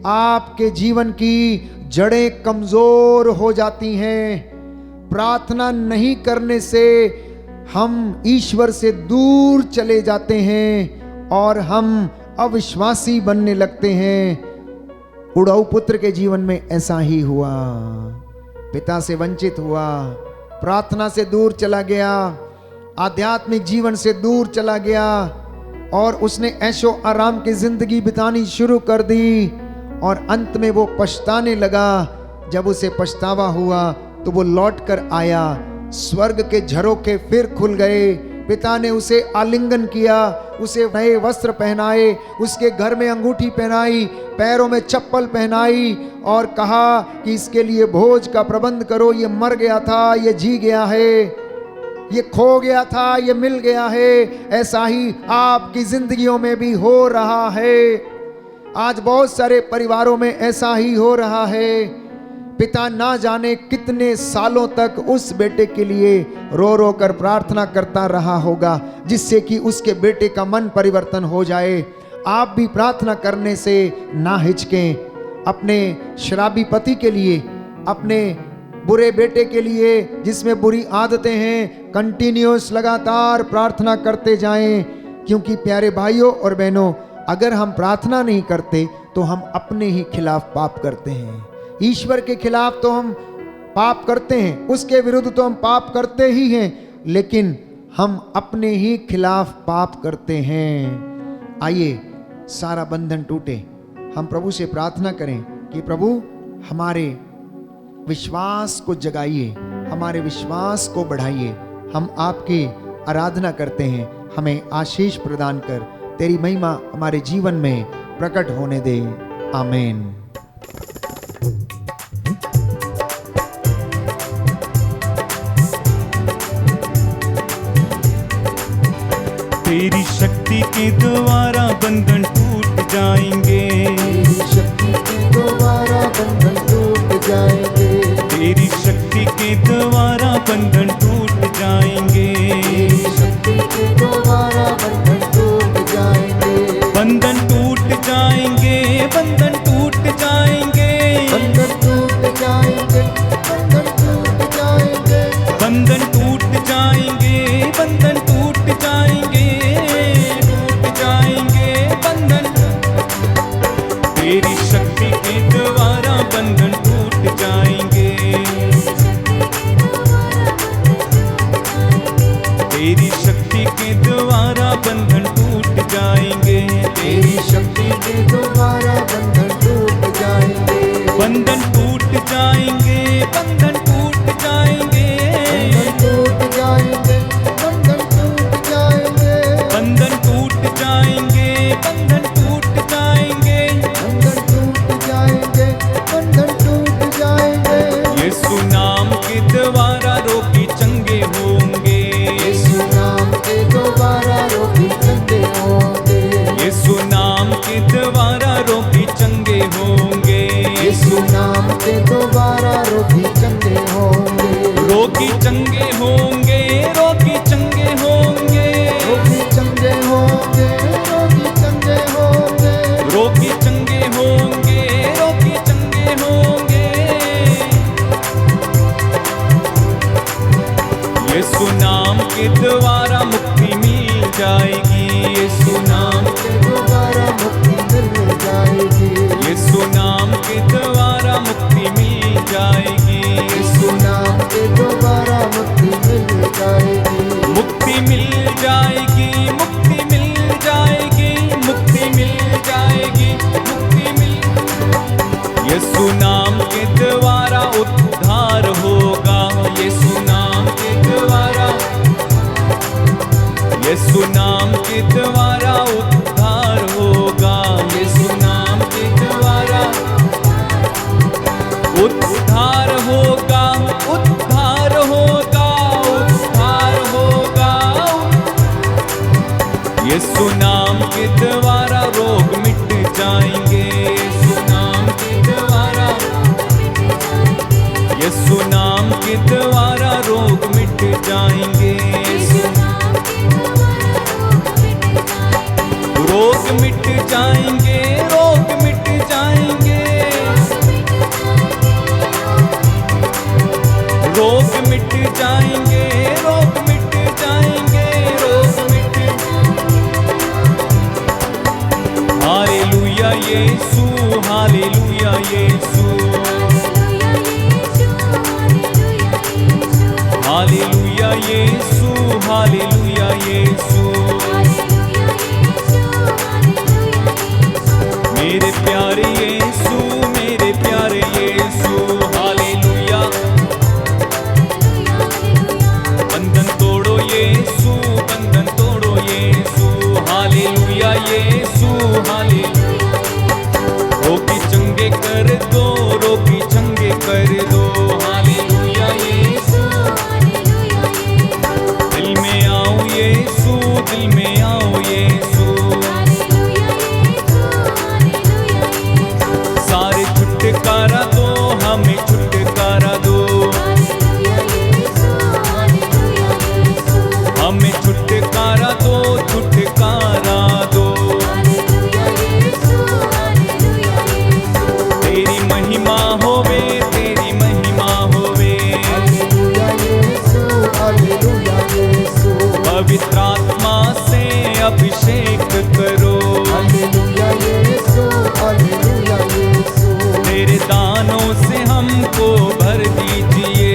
C: आपके जीवन की जड़ें कमजोर हो जाती हैं। प्रार्थना नहीं करने से हम ईश्वर से दूर चले जाते हैं और हम अविश्वासी बनने लगते हैं। उड़ाऊ पुत्र के जीवन में ऐसा ही हुआ। पिता से वंचित हुआ, प्रार्थना से दूर चला गया, आध्यात्मिक जीवन से दूर चला गया और उसने ऐशो आराम की जिंदगी बितानी शुरू कर दी। और अंत में वो पछताने लगा। जब उसे पछतावा हुआ तो वो लौट कर आया, स्वर्ग के झरोखे फिर खुल गए। पिता ने उसे आलिंगन किया, उसे नए वस्त्र पहनाए, उसके घर में अंगूठी पहनाई, पैरों में चप्पल पहनाई और कहा कि इसके लिए भोज का प्रबंध करो। ये मर गया था, ये जी गया है, ये खो गया था, ये मिल गया है। ऐसा ही आपकी जिंदगियों में भी हो रहा है। आज बहुत सारे परिवारों में ऐसा ही हो रहा है। पिता ना जाने कितने सालों तक उस बेटे के लिए रो रो कर प्रार्थना करता रहा होगा जिससे कि उसके बेटे का मन परिवर्तन हो जाए। आप भी प्रार्थना करने से ना हिचकें। अपने शराबी पति के लिए, अपने बुरे बेटे के लिए जिसमें बुरी आदतें हैं, कंटिन्यूअस लगातार प्रार्थना करते जाएं। क्योंकि प्यारे भाइयों और बहनों, अगर हम प्रार्थना नहीं करते तो हम अपने ही खिलाफ पाप करते हैं। ईश्वर के खिलाफ तो हम पाप करते हैं, उसके विरुद्ध तो हम पाप करते ही हैं, लेकिन हम अपने ही खिलाफ पाप करते हैं। आइए सारा बंधन टूटे, हम प्रभु से प्रार्थना करें कि प्रभु हमारे विश्वास को जगाइए, हमारे विश्वास को बढ़ाइए। हम आपकी आराधना करते हैं, हमें आशीष प्रदान कर तेरी महिमा हमारे जीवन में प्रकट होने दे। आमीन।
E: तेरी शक्ति के द्वारा बंधन टूट जाएंगे,
C: तेरी शक्ति के द्वारा बंधन टूट जाएंगे,
E: तेरी शक्ति के द्वारा बंधन टूट जाएंगे,
C: तेरी शक्ति के द्वारा बंधन टूट जाएंगे,
E: बंधन टूट जाएंगे, बंधन टूट जाएंगे,
C: बंधन टूट जाएंगे, बंधन टूट जाएंगे,
E: बंधन टूट जाएंगे, बंधन टूट जाएंगे, टूट जाएंगे बंधन। तेरी शक्ति के द्वारा बंधन टूट जाएंगे, यीशु नाम के द्वारा मुक्ति मिल जाएगी, यीशु नाम
C: के द्वारा मुक्ति मिल जाएगी,
E: यीशु नाम के द्वारा मुक्ति मिल जाएगी,
C: यीशु नाम के द्वारा मुक्ति मिल जाएगी,
E: मुक्ति मिल जाएगी, मुक्ति मिल जाएगी, मुक्ति मिल जाएगी, मुक्ति मिल। यीशु नाम के द्वारा उद्धार होगा, यीशु नाम के द्वारा, यीशु नाम के द्वारा उद्धार होगा, यीशु नाम के द्वारा उद्धार होगा, उद्धार होगा, उद्धार होगा। यीशु नाम के द्वारा रोग मिट जाएंगे, यीशु नाम के द्वारा, यीशु नाम के द्वारा रोग मिट जाएंगे, रोग मिट जाएंगे, रोग मिट जाएंगे, रोग मिट जाएंगे, रोग मिट जाएंगे, रोग मिट। Hallelujah Yeshu, hallelujah Yeshu, hallelujah Yeshu, hallelujah यीशु। मेरे प्यारे यीशु, मेरे प्यारे यीशु, हालेलुया। बंधन तोड़ो यीशु, बंधन तोड़ो यीशु, हालेलुया यीशु, हालेलुया। रोगी चंगे कर दो, रोगी चंगे कर दो, हालेलुया यीशु। दिल में आओ यीशु, दिल में आओ यीशु। सारे छुटकारा दो, हमें छुटकारा दो, हमें छुटकारा दो, छुटकारा दो। तेरी महिमा होवे, तेरी महिमा होवे, पवित्र आत्मा से अभिषेक करो, तेरे दानों से हमको भर दीजिए।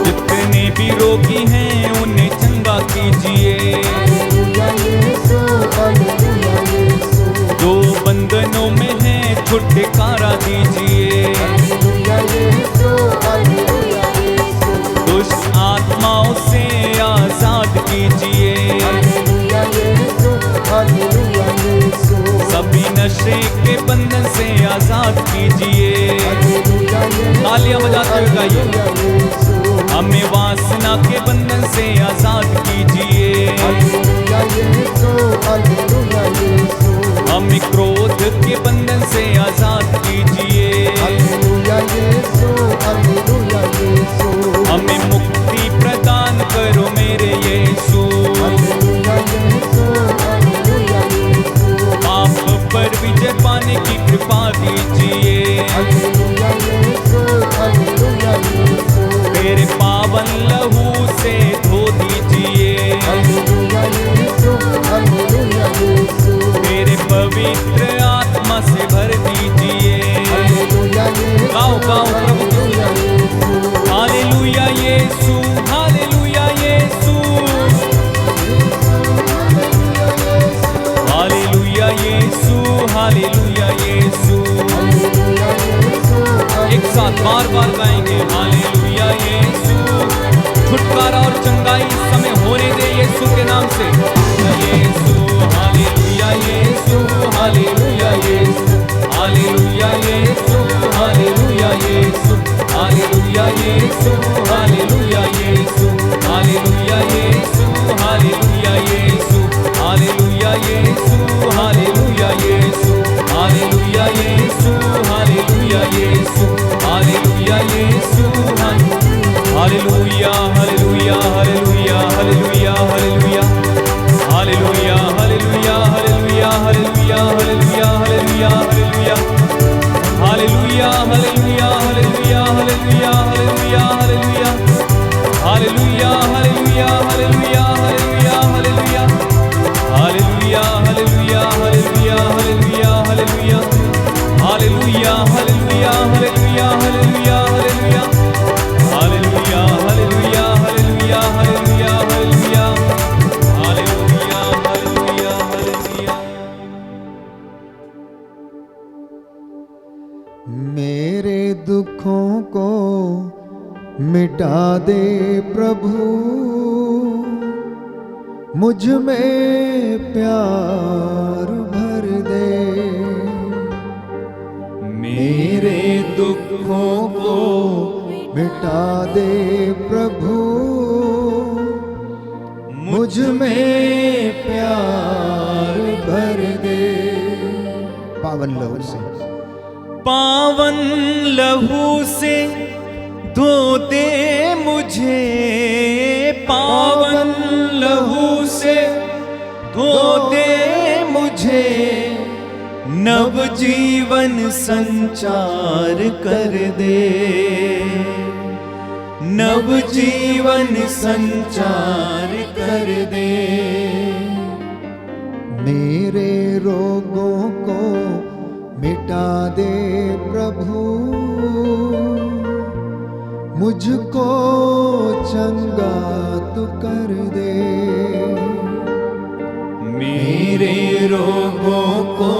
E: जितने भी रोगी हैं उन्हें चंगा कीजिए, जो बंधनों में हैं छुटकारा दीजिए, दुष्ट आत्माओं से आजाद कीजिए, सभी नशे के बंधन से आजाद कीजिए। तालियां बजाते हुए गाइए। हमें वासना के बंधन से आजाद कीजिए, हमें क्रोध के बंधन से आजाद कीजिए, हमें मुक्ति प्रदान करो मेरे यीशु। पाप पर विजय पाने की कृपा दीजिए, तेरे पावन लहू से धो दीजिए, तेरे पवित्र आत्मा से भर दीजिए। गाओ गाओ प्रभु की। Hallelujah Yeshu, hallelujah Yeshu, hallelujah Yeshu, hallelujah यीशु। एक साथ बार बार गाएंगे। हालेलुया यीशु, छुटकारा और चंगाई इस समय होने दे यीशु के नाम से। Yeshu, hallelujah Yeshu, hallelujah Yeshu, hallelujah Yeshu, hallelujah Yeshu, hallelujah Yeshu, hallelujah Yeshu, hallelujah Yeshu, hallelujah Yeshu, hallelujah Yeshu, hallelujah Yeshu, hallelujah Yeshu, hallelujah Yeshu, hallelujah Yeshu, hallelujah, hallelujah, hallelujah, hallelujah, hallelujah, hallelujah, hallelujah, hallelujah, hallelujah, hallelujah, hallelujah, hallelujah, hallelujah, hallelujah, hallelujah, hallelujah,
C: दुखों को मिटा दे प्रभु, मुझ में प्यार भर दे। मेरे दुखों को मिटा दे प्रभु, मुझ में प्यार भर दे। पावन लहू से,
E: पावन लहू से धो दे मुझे, पावन लहू से धो दे मुझे, नव जीवन संचार कर दे, नव जीवन संचार कर दे।
C: मेरे रोगों को मिटा दे प्रभु, मुझको चंगा तू कर दे।
E: मेरे रोगों को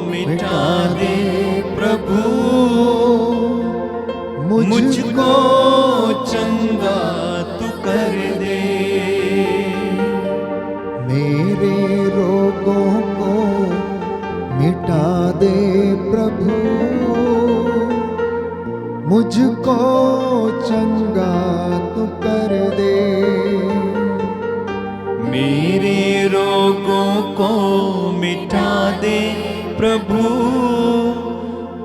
E: मिटा दे प्रभु, मुझको चंगा तू कर दे।
C: मेरे रोगों को मिटा दे प्रभु, मुझको चंगा तू कर दे।
E: मेरे रोगों को मिटा दे प्रभु,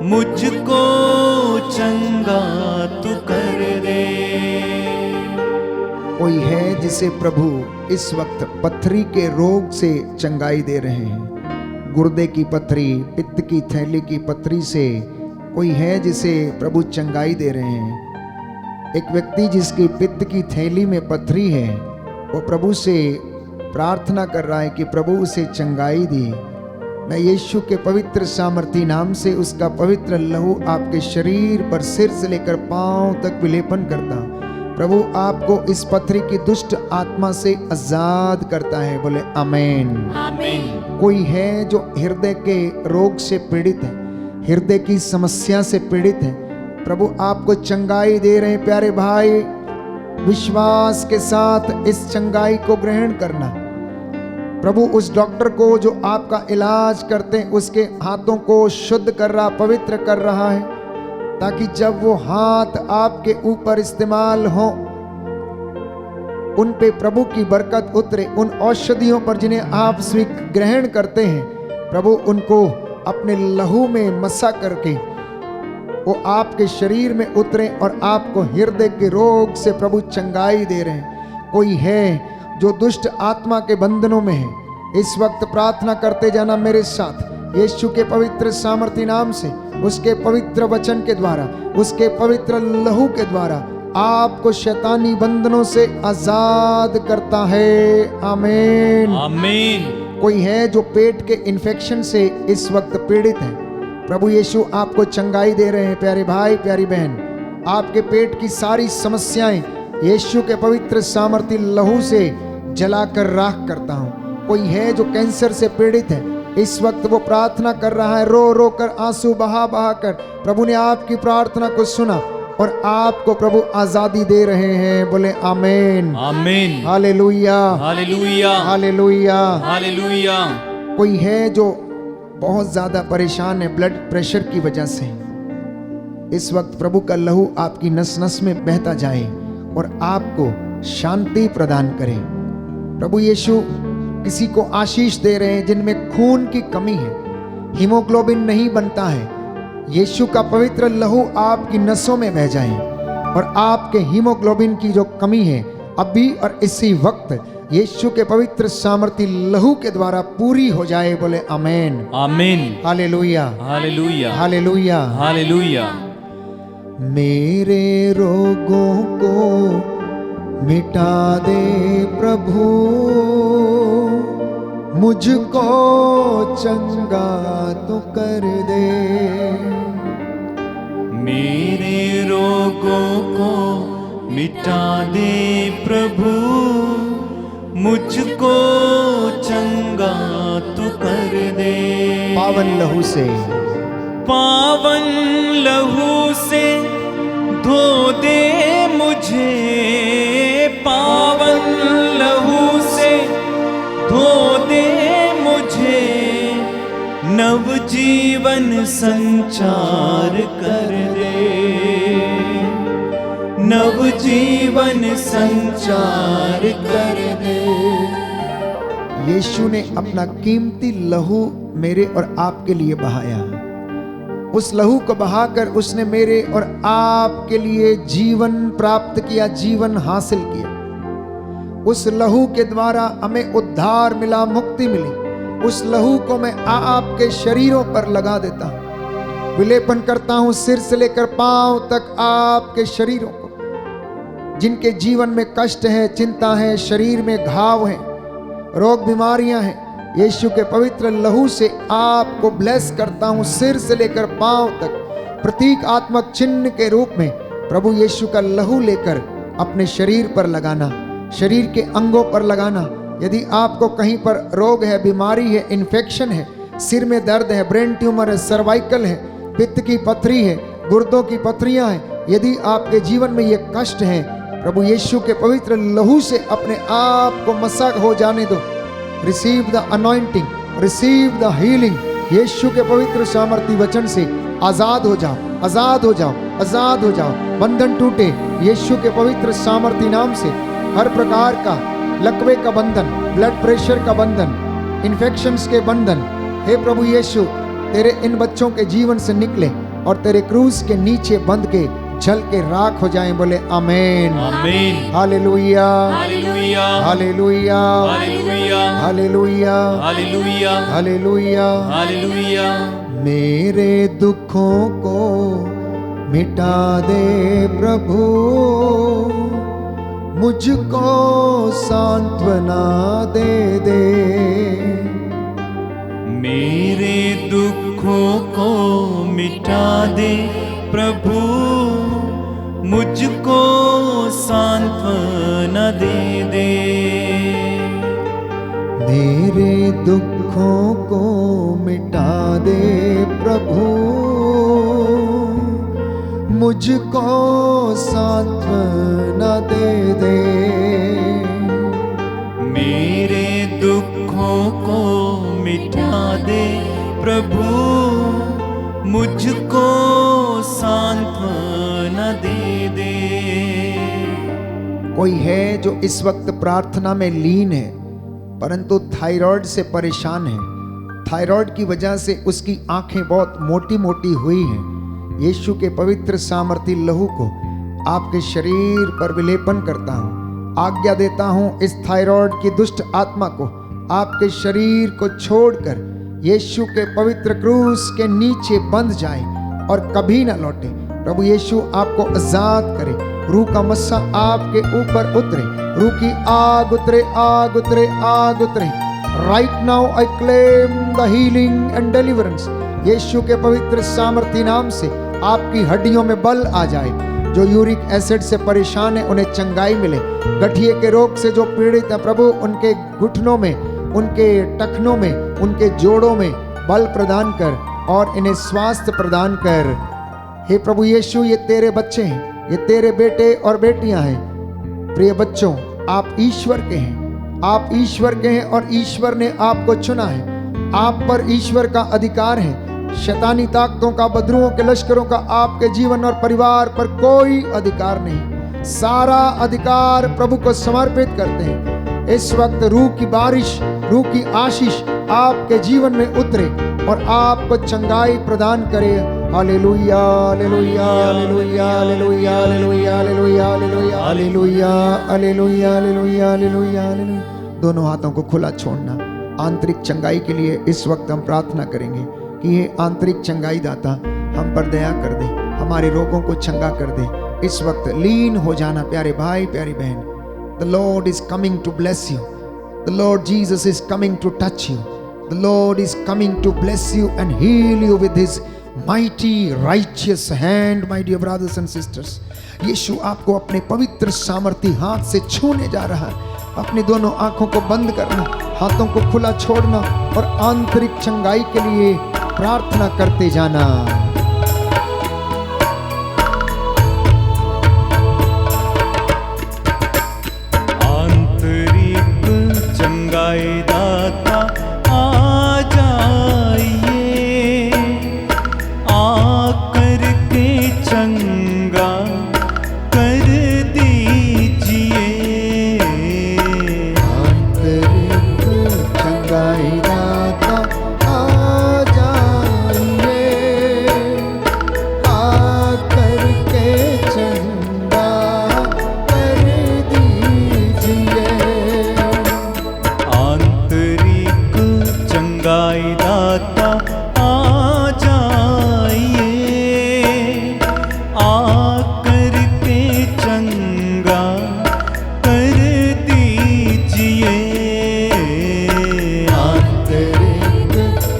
E: मुझको चंगा तू कर दे।
C: कोई है जिसे प्रभु इस वक्त पथरी के रोग से चंगाई दे रहे हैं। गुर्दे की पथरी, पित्त की थैली की पथरी से कोई है जिसे प्रभु चंगाई दे रहे हैं। एक व्यक्ति जिसकी पित्त की थैली में पथरी है, वो प्रभु से प्रार्थना कर रहा है कि प्रभु उसे चंगाई दी। मैं यीशु के पवित्र सामर्थी नाम से उसका पवित्र लहू आपके शरीर पर सिर से लेकर पांव तक विलेपन करता हूं। प्रभु आपको इस पथरी की दुष्ट आत्मा से आजाद करता है। बोले आमीन।
D: आमीन।
C: कोई है जो हृदय के रोग से पीड़ित है, हृदय की समस्या से पीड़ित है, प्रभु आपको चंगाई दे रहे हैं। प्यारे भाई, विश्वास के साथ इस चंगाई को ग्रहण करना। प्रभु उस डॉक्टर को जो आपका इलाज करते हैं उसके हाथों को शुद्ध कर रहा, पवित्र कर रहा है, ताकि जब वो हाथ आपके ऊपर इस्तेमाल हो, उन पे प्रभु की बरकत उतरे। उन औषधियों पर जिन्हें आप ग्रहण करते हैं, प्रभु उनको अपने लहू में मसा करके वो आपके शरीर में उतरे और आपको हृदय के रोग से प्रभु चंगाई दे रहे हैं। कोई है जो दुष्ट आत्मा के बंधनों में है, इस वक्त प्रार्थना करते जाना मेरे साथ। यीशु के पवित्र सामर्थी नाम से, उसके पवित्र वचन के द्वारा, उसके पवित्र लहू के द्वारा आपको शैतानी बंधनों से आजाद करता है। आमीन।
E: आमीन।
C: कोई है जो पेट के इन्फेक्शन से इस वक्त पीड़ित है, प्रभु यीशु आपको चंगाई दे रहे हैं। प्यारे भाई, प्यारी बहन, आपके पेट की सारी समस्याएं यीशु के पवित्र सामर्थी लहू से जलाकर राख करता हूं। कोई है जो कैंसर से पीड़ित है, इस वक्त वो प्रार्थना कर रहा है, रो रो कर, आंसू बहा बहा कर। प्रभु ने आपकी प्रार्थना को सुना और आपको प्रभु आजादी दे रहे हैं। बोले आमीन।
E: आमीन।
C: Hallelujah,
E: hallelujah,
C: hallelujah,
E: hallelujah.
C: कोई है जो बहुत ज्यादा परेशान है ब्लड प्रेशर की वजह से, इस वक्त प्रभु का लहू आपकी नस नस में बहता जाए और आपको शांति प्रदान करे। प्रभु यीशु किसी को आशीष दे रहे हैं जिनमें खून की कमी है, हीमोग्लोबिन नहीं बनता है। यीशु का पवित्र लहू आपकी नसों में बह जाए और आपके हीमोग्लोबिन की जो कमी है अभी और इसी वक्त यीशु के पवित्र सामर्थी लहू के द्वारा पूरी हो जाए। बोले आमीन।
E: आमीन।
C: Hallelujah,
E: hallelujah,
C: hallelujah,
E: hallelujah.
C: मेरे रोगों को मिटा दे प्रभु, मुझको चंगा तो कर दे।
E: मेरे रोगों को मिटा दे प्रभु, मुझको चंगा तू कर दे।
C: पावन लहू से,
E: पावन लहू से धो दे मुझे, पावन लहू से धो दे मुझे, नवजीवन संचार कर दे, नवजीवन संचार कर दे।
C: यीशु ने अपना कीमती लहू मेरे और आपके लिए बहाया। उस लहू को बहाकर उसने मेरे और आपके लिए जीवन प्राप्त किया, जीवन हासिल किया। उस लहू के द्वारा हमें उद्धार मिला, मुक्ति मिली। उस लहू को मैं आपके शरीरों पर लगा देता हूं, विलेपन करता हूं, सिर से लेकर पांव तक आपके शरीरों को। जिनके जीवन में कष्ट है, चिंता है, शरीर में घाव है, रोग बीमारियां हैं, यीशु के पवित्र लहू से आपको ब्लेस करता हूं, सिर से लेकर पांव तक। प्रतीकात्मक चिन्ह के रूप में प्रभु यीशु का लहू लेकर अपने शरीर पर लगाना, शरीर के अंगों पर लगाना। यदि आपको कहीं पर रोग है, बीमारी है, इन्फेक्शन है, सिर में दर्द है, ब्रेन ट्यूमर है, सर्वाइकल है, पित्त की पथरी है, गुर्दों की पथरियां हैं, यदि आपके जीवन में ये कष्ट है, प्रभु यीशु के पवित्र लहू से अपने आप को मसाज हो जाने दो। Receive the anointing, receive the healing. Yeshu के पवित्र सामर्थी वचन से आजाद हो जाओ, आजाद हो जाओ, आजाद हो जाओ। बंधन टूटे यीशु के पवित्र सामर्थी नाम से। हर प्रकार का लकवे का बंधन, ब्लड प्रेशर का बंधन, इन्फेक्शंस के बंधन, हे प्रभु यीशु तेरे इन बच्चों के जीवन से निकले और तेरे क्रूस के नीचे बंध के जल के राख हो जाएं। बोले आमीन,
E: आमीन,
C: hallelujah,
E: hallelujah,
C: hallelujah,
E: hallelujah,
C: hallelujah,
E: hallelujah,
C: hallelujah.
E: Hallelujah.
C: मेरे दुखों को मिटा दे प्रभु, मुझको सांत्वना दे दे।
E: मेरे दुखों को मिटा दे प्रभु, मुझको सांत्वना दे दे।
C: मेरे दुखों को मिटा दे प्रभु, मुझको सांत्वना दे दे।
E: मेरे दुखों को मिटा दे प्रभु, मुझको सांत्वना दे दे।
C: कोई है जो इस वक्त प्रार्थना में लीन है, परंतु थायराइड से परेशान है। थायराइड की वजह से उसकी आंखें बहुत मोटी मोटी हुई हैं। यीशु के पवित्र सामर्थी लहू को आपके शरीर पर विलेपन करता हूँ। आज्ञा देता हूँ इस थायराइड की दुष्ट आत्मा को आपके शरीर को छोड़कर यीशु के पवित्र क्रूस के नीचे बंध जाए और कभी ना लौटे। प्रभु यीशु आपको आजाद करे। रूह का मस्सा आपके ऊपर उतरे, रूह की आग उतरे, आग उतरे, आग उतरे। Right now I claim the healing and deliverance. Yeshu के पवित्र सामर्थी नाम से आपकी हड्डियों में बल आ जाए। जो यूरिक एसिड से परेशान है उन्हें चंगाई मिले। गठिए के रोग से जो पीड़ित है प्रभु उनके घुटनों में, उनके टखनों में, उनके जोड़ों में बल प्रदान कर और इन्हें स्वास्थ्य प्रदान कर। हे प्रभु यीशु ये तेरे बच्चे हैं, ये तेरे बेटे और बेटियां हैं। प्रिय बच्चों, आप ईश्वर के हैं, आप ईश्वर के हैं और ईश्वर ने आपको चुना है। आप पर ईश्वर का अधिकार है। शैतानी ताकतों का, बदरुओं के लश्करों का आपके जीवन और परिवार पर कोई अधिकार नहीं। सारा अधिकार प्रभु को समर्पित करते हैं। इस वक्त रूह की बारिश, रूह की आशीष आपके जीवन में उतरे और आपको चंगाई प्रदान करे। Hallelujah, hallelujah, hallelujah, hallelujah, hallelujah, hallelujah, hallelujah, hallelujah, hallelujah, hallelujah, hallelujah, hallelujah. दोनों हाथों को खुला छोड़ना। आंतरिक चंगाई के लिए इस वक्त हम प्रार्थना करेंगे कि ये आंतरिक चंगाई दाता हम पर दया कर दे, हमारे रोगों को चंगा कर दे। इस वक्त लीन हो जाना प्यारे भाई, प्यारी बहन। The Lord is coming to bless you. The Lord Jesus is coming to touch you. The Lord is coming to bless you and heal you with His mighty righteous hand, my dear brothers and sisters. यीशु आपको अपने पवित्र सामर्थी हाथ से छूने जा रहा है। अपनी दोनों आंखों को बंद करना, हाथों को खुला छोड़ना और आंतरिक चंगाई के लिए प्रार्थना करते जाना।
E: आंतरिक चंगाई दाता आ जाइए, आकर के चंगा कर दीजिए।
C: आंतरिक चंगाई दाता आ जाइए, आकर के चंगा कर दीजिए।
E: आंतरिक चंगाई दाता आ जाइए, आकर के चंगा कर दीजिए।
C: आंतरिक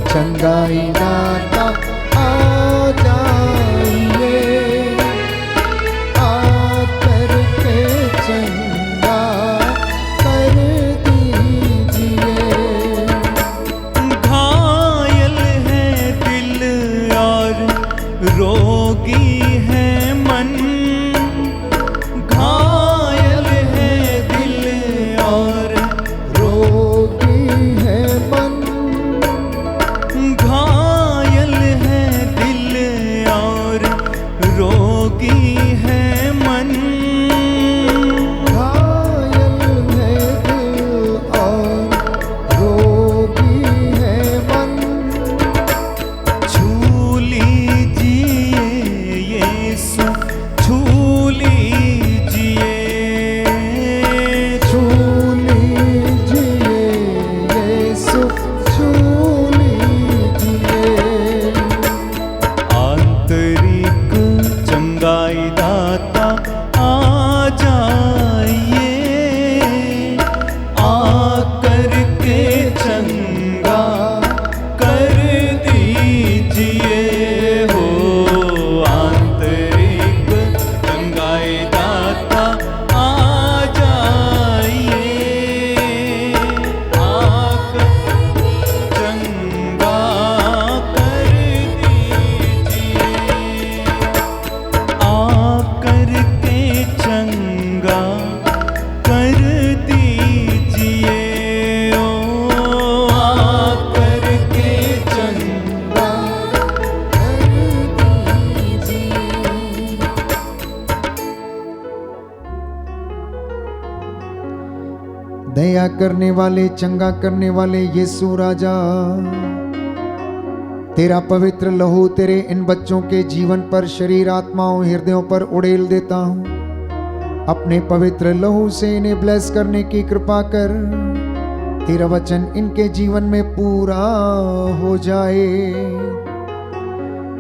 C: चंगाई दाता आ जाइए, आकर के चंगा कर दीजिए।
E: घायल है दिल और रोगी है मन, घायल है दिल और
C: रोगी है मन,
E: घायल है दिल और रोगी है मन।
C: घायल है दिल और रोगी है मन।
E: छू लीजिए यीशु, छू लीजिए।
C: छू लीजिए यीशु, छू लीजिए।
E: आंतरिक चंगाई दाता आ जाइए, आकर के चंगा कर दीजिए। हो आंतरिक चंगाई दाता आ जाइए, आकर चंगा कर दीजिए। आकर के चंगा कर दीजिए। ओ आकर के चंगा
C: दया करने वाले, चंगा करने वाले यीशु राजा, तेरा पवित्र लहू तेरे इन बच्चों के जीवन पर, शरीर, आत्माओं, हृदयों पर उड़ेल देता हूँ। अपने पवित्र लहू से इन्हें ब्लेस करने की कृपा कर। तेरा वचन इनके जीवन में पूरा हो जाए।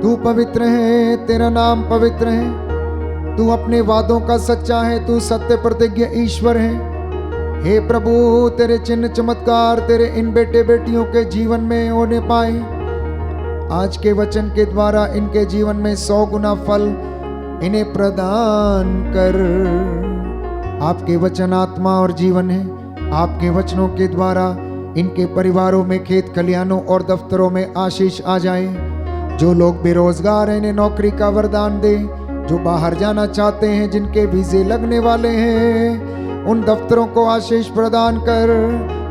C: तू पवित्र है, तेरा नाम पवित्र है। तू अपने वादों का सच्चा है, तू सत्य प्रतिज्ञ ईश्वर है। हे प्रभु, तेरे चिन्ह चमत्कार तेरे इन बेटे बेटियों के जीवन में होने पाए। आज के वचन के द्वारा इनके जीवन में 100 गुना फल इन्हें प्रदान कर। आपके वचन आत्मा और जीवन है। आपके वचनों के द्वारा इनके परिवारों में, खेत खलिहानों और दफ्तरों में आशीष आ जाए। जो लोग बेरोजगार हैं, इन्हें नौकरी का वरदान दे। जो बाहर जाना चाहते हैं, जिनके वीजे लगने वाले हैं, उन दफ्तरों को आशीष प्रदान कर।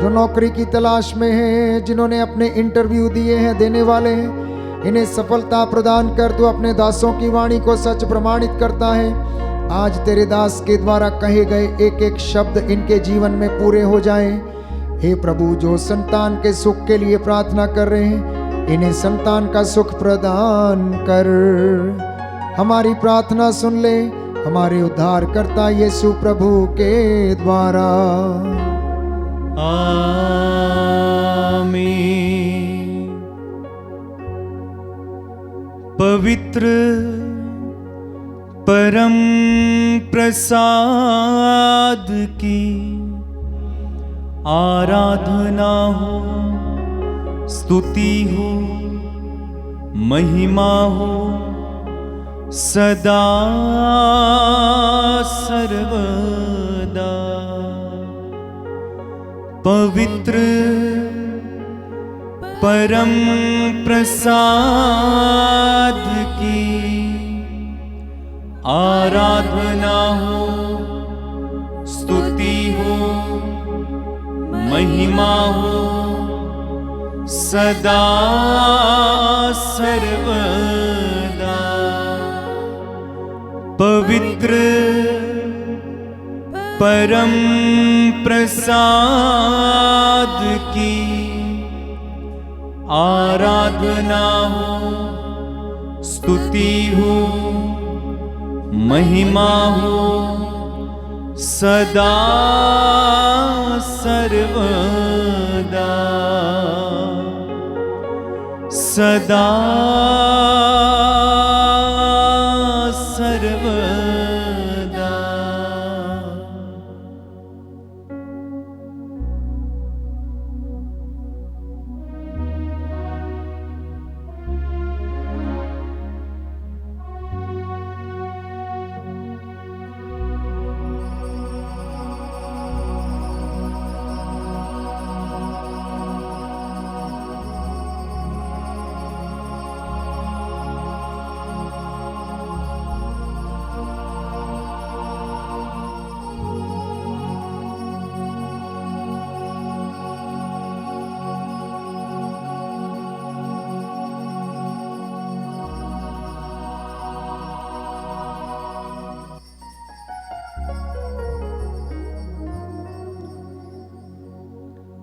C: जो नौकरी की तलाश में हैं, जिन्होंने अपने इंटरव्यू दिए हैं, देने वाले हैं, इन्हें सफलता प्रदान कर। तू अपने दासों की वाणी को सच प्रमाणित करता है। आज तेरे दास के द्वारा कहे गए एक एक शब्द इनके जीवन में पूरे हो जाएं। हे प्रभु, जो संतान के सुख के लिए प्रार्थना कर रहे हैं, इन्हें संतान का सुख प्रदान कर। हमारी प्रार्थना सुन ले, हमारे उद्धारकर्ता यीशु प्रभु के द्वारा।
E: आमीन। पवित्र परम प्रसाद की आराधना हो, स्तुति हो, महिमा हो सदा सर्वदा। पवित्र परम प्रसाद की आराधना हो, स्तुति हो, महिमा हो सदा सर्वदा। पवित्र परम प्रसाद की आराधना हो, स्तुति हो, महिमा हो सदा सर्वदा, सदा सर्वदा।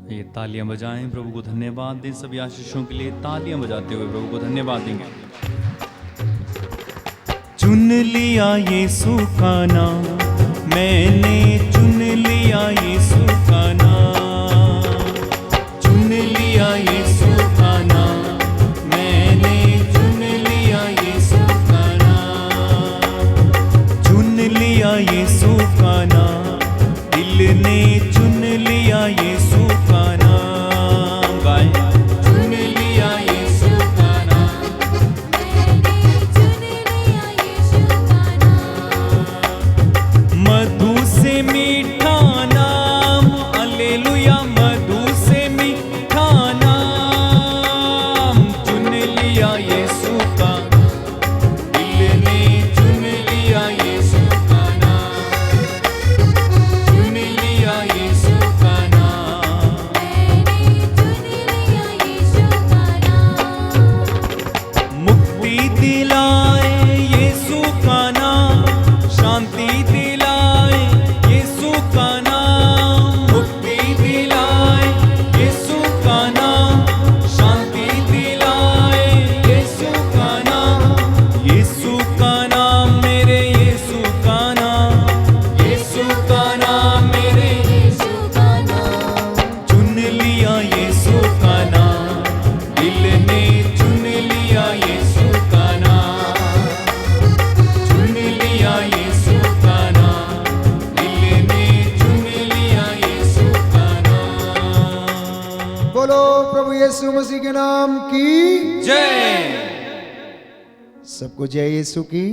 A: ये तालियां बजाएं, प्रभु को धन्यवाद दें। सभी आशीषों के लिए तालियां बजाते हुए प्रभु को धन्यवाद देंगे।
E: चुन लिया यीशु का नाम, मैंने चुन लिया यीशु का नाम, चुन लिया यीशु का नाम, मैंने चुन लिया यीशु का नाम, चुन लिया यीशु का नाम, दिल ने चुन लिया यीशु का नाम। गाएं। चुन लिया यीशु का नाम, मधु से मीठा नाम, हालेलुया, मधु से मीठा नाम, चुन लिया यीशु का, दिल ने चुन लिया यीशु का नाम, चुन लिया यीशु का नाम, मुक्ति दिलाए यीशु का नाम, शांति दिलाए यीशु का नाम, मुक्ति दिलाए यीशु का नाम, शांति दिलाए यीशु का नाम, यीशु का नाम मेरे यीशु का नाम, यीशु का नाम मेरे यीशु का नाम, चुन लिया यीशु का नाम, दिल ने चुन लिया यीशु का नाम, चुन लिया यीशु का नाम, दिल ने चुन लिया यीशु का नाम।
C: बोलो प्रभु यीशु मसीह के नाम की
E: जय।
C: सबको जय यीशु की।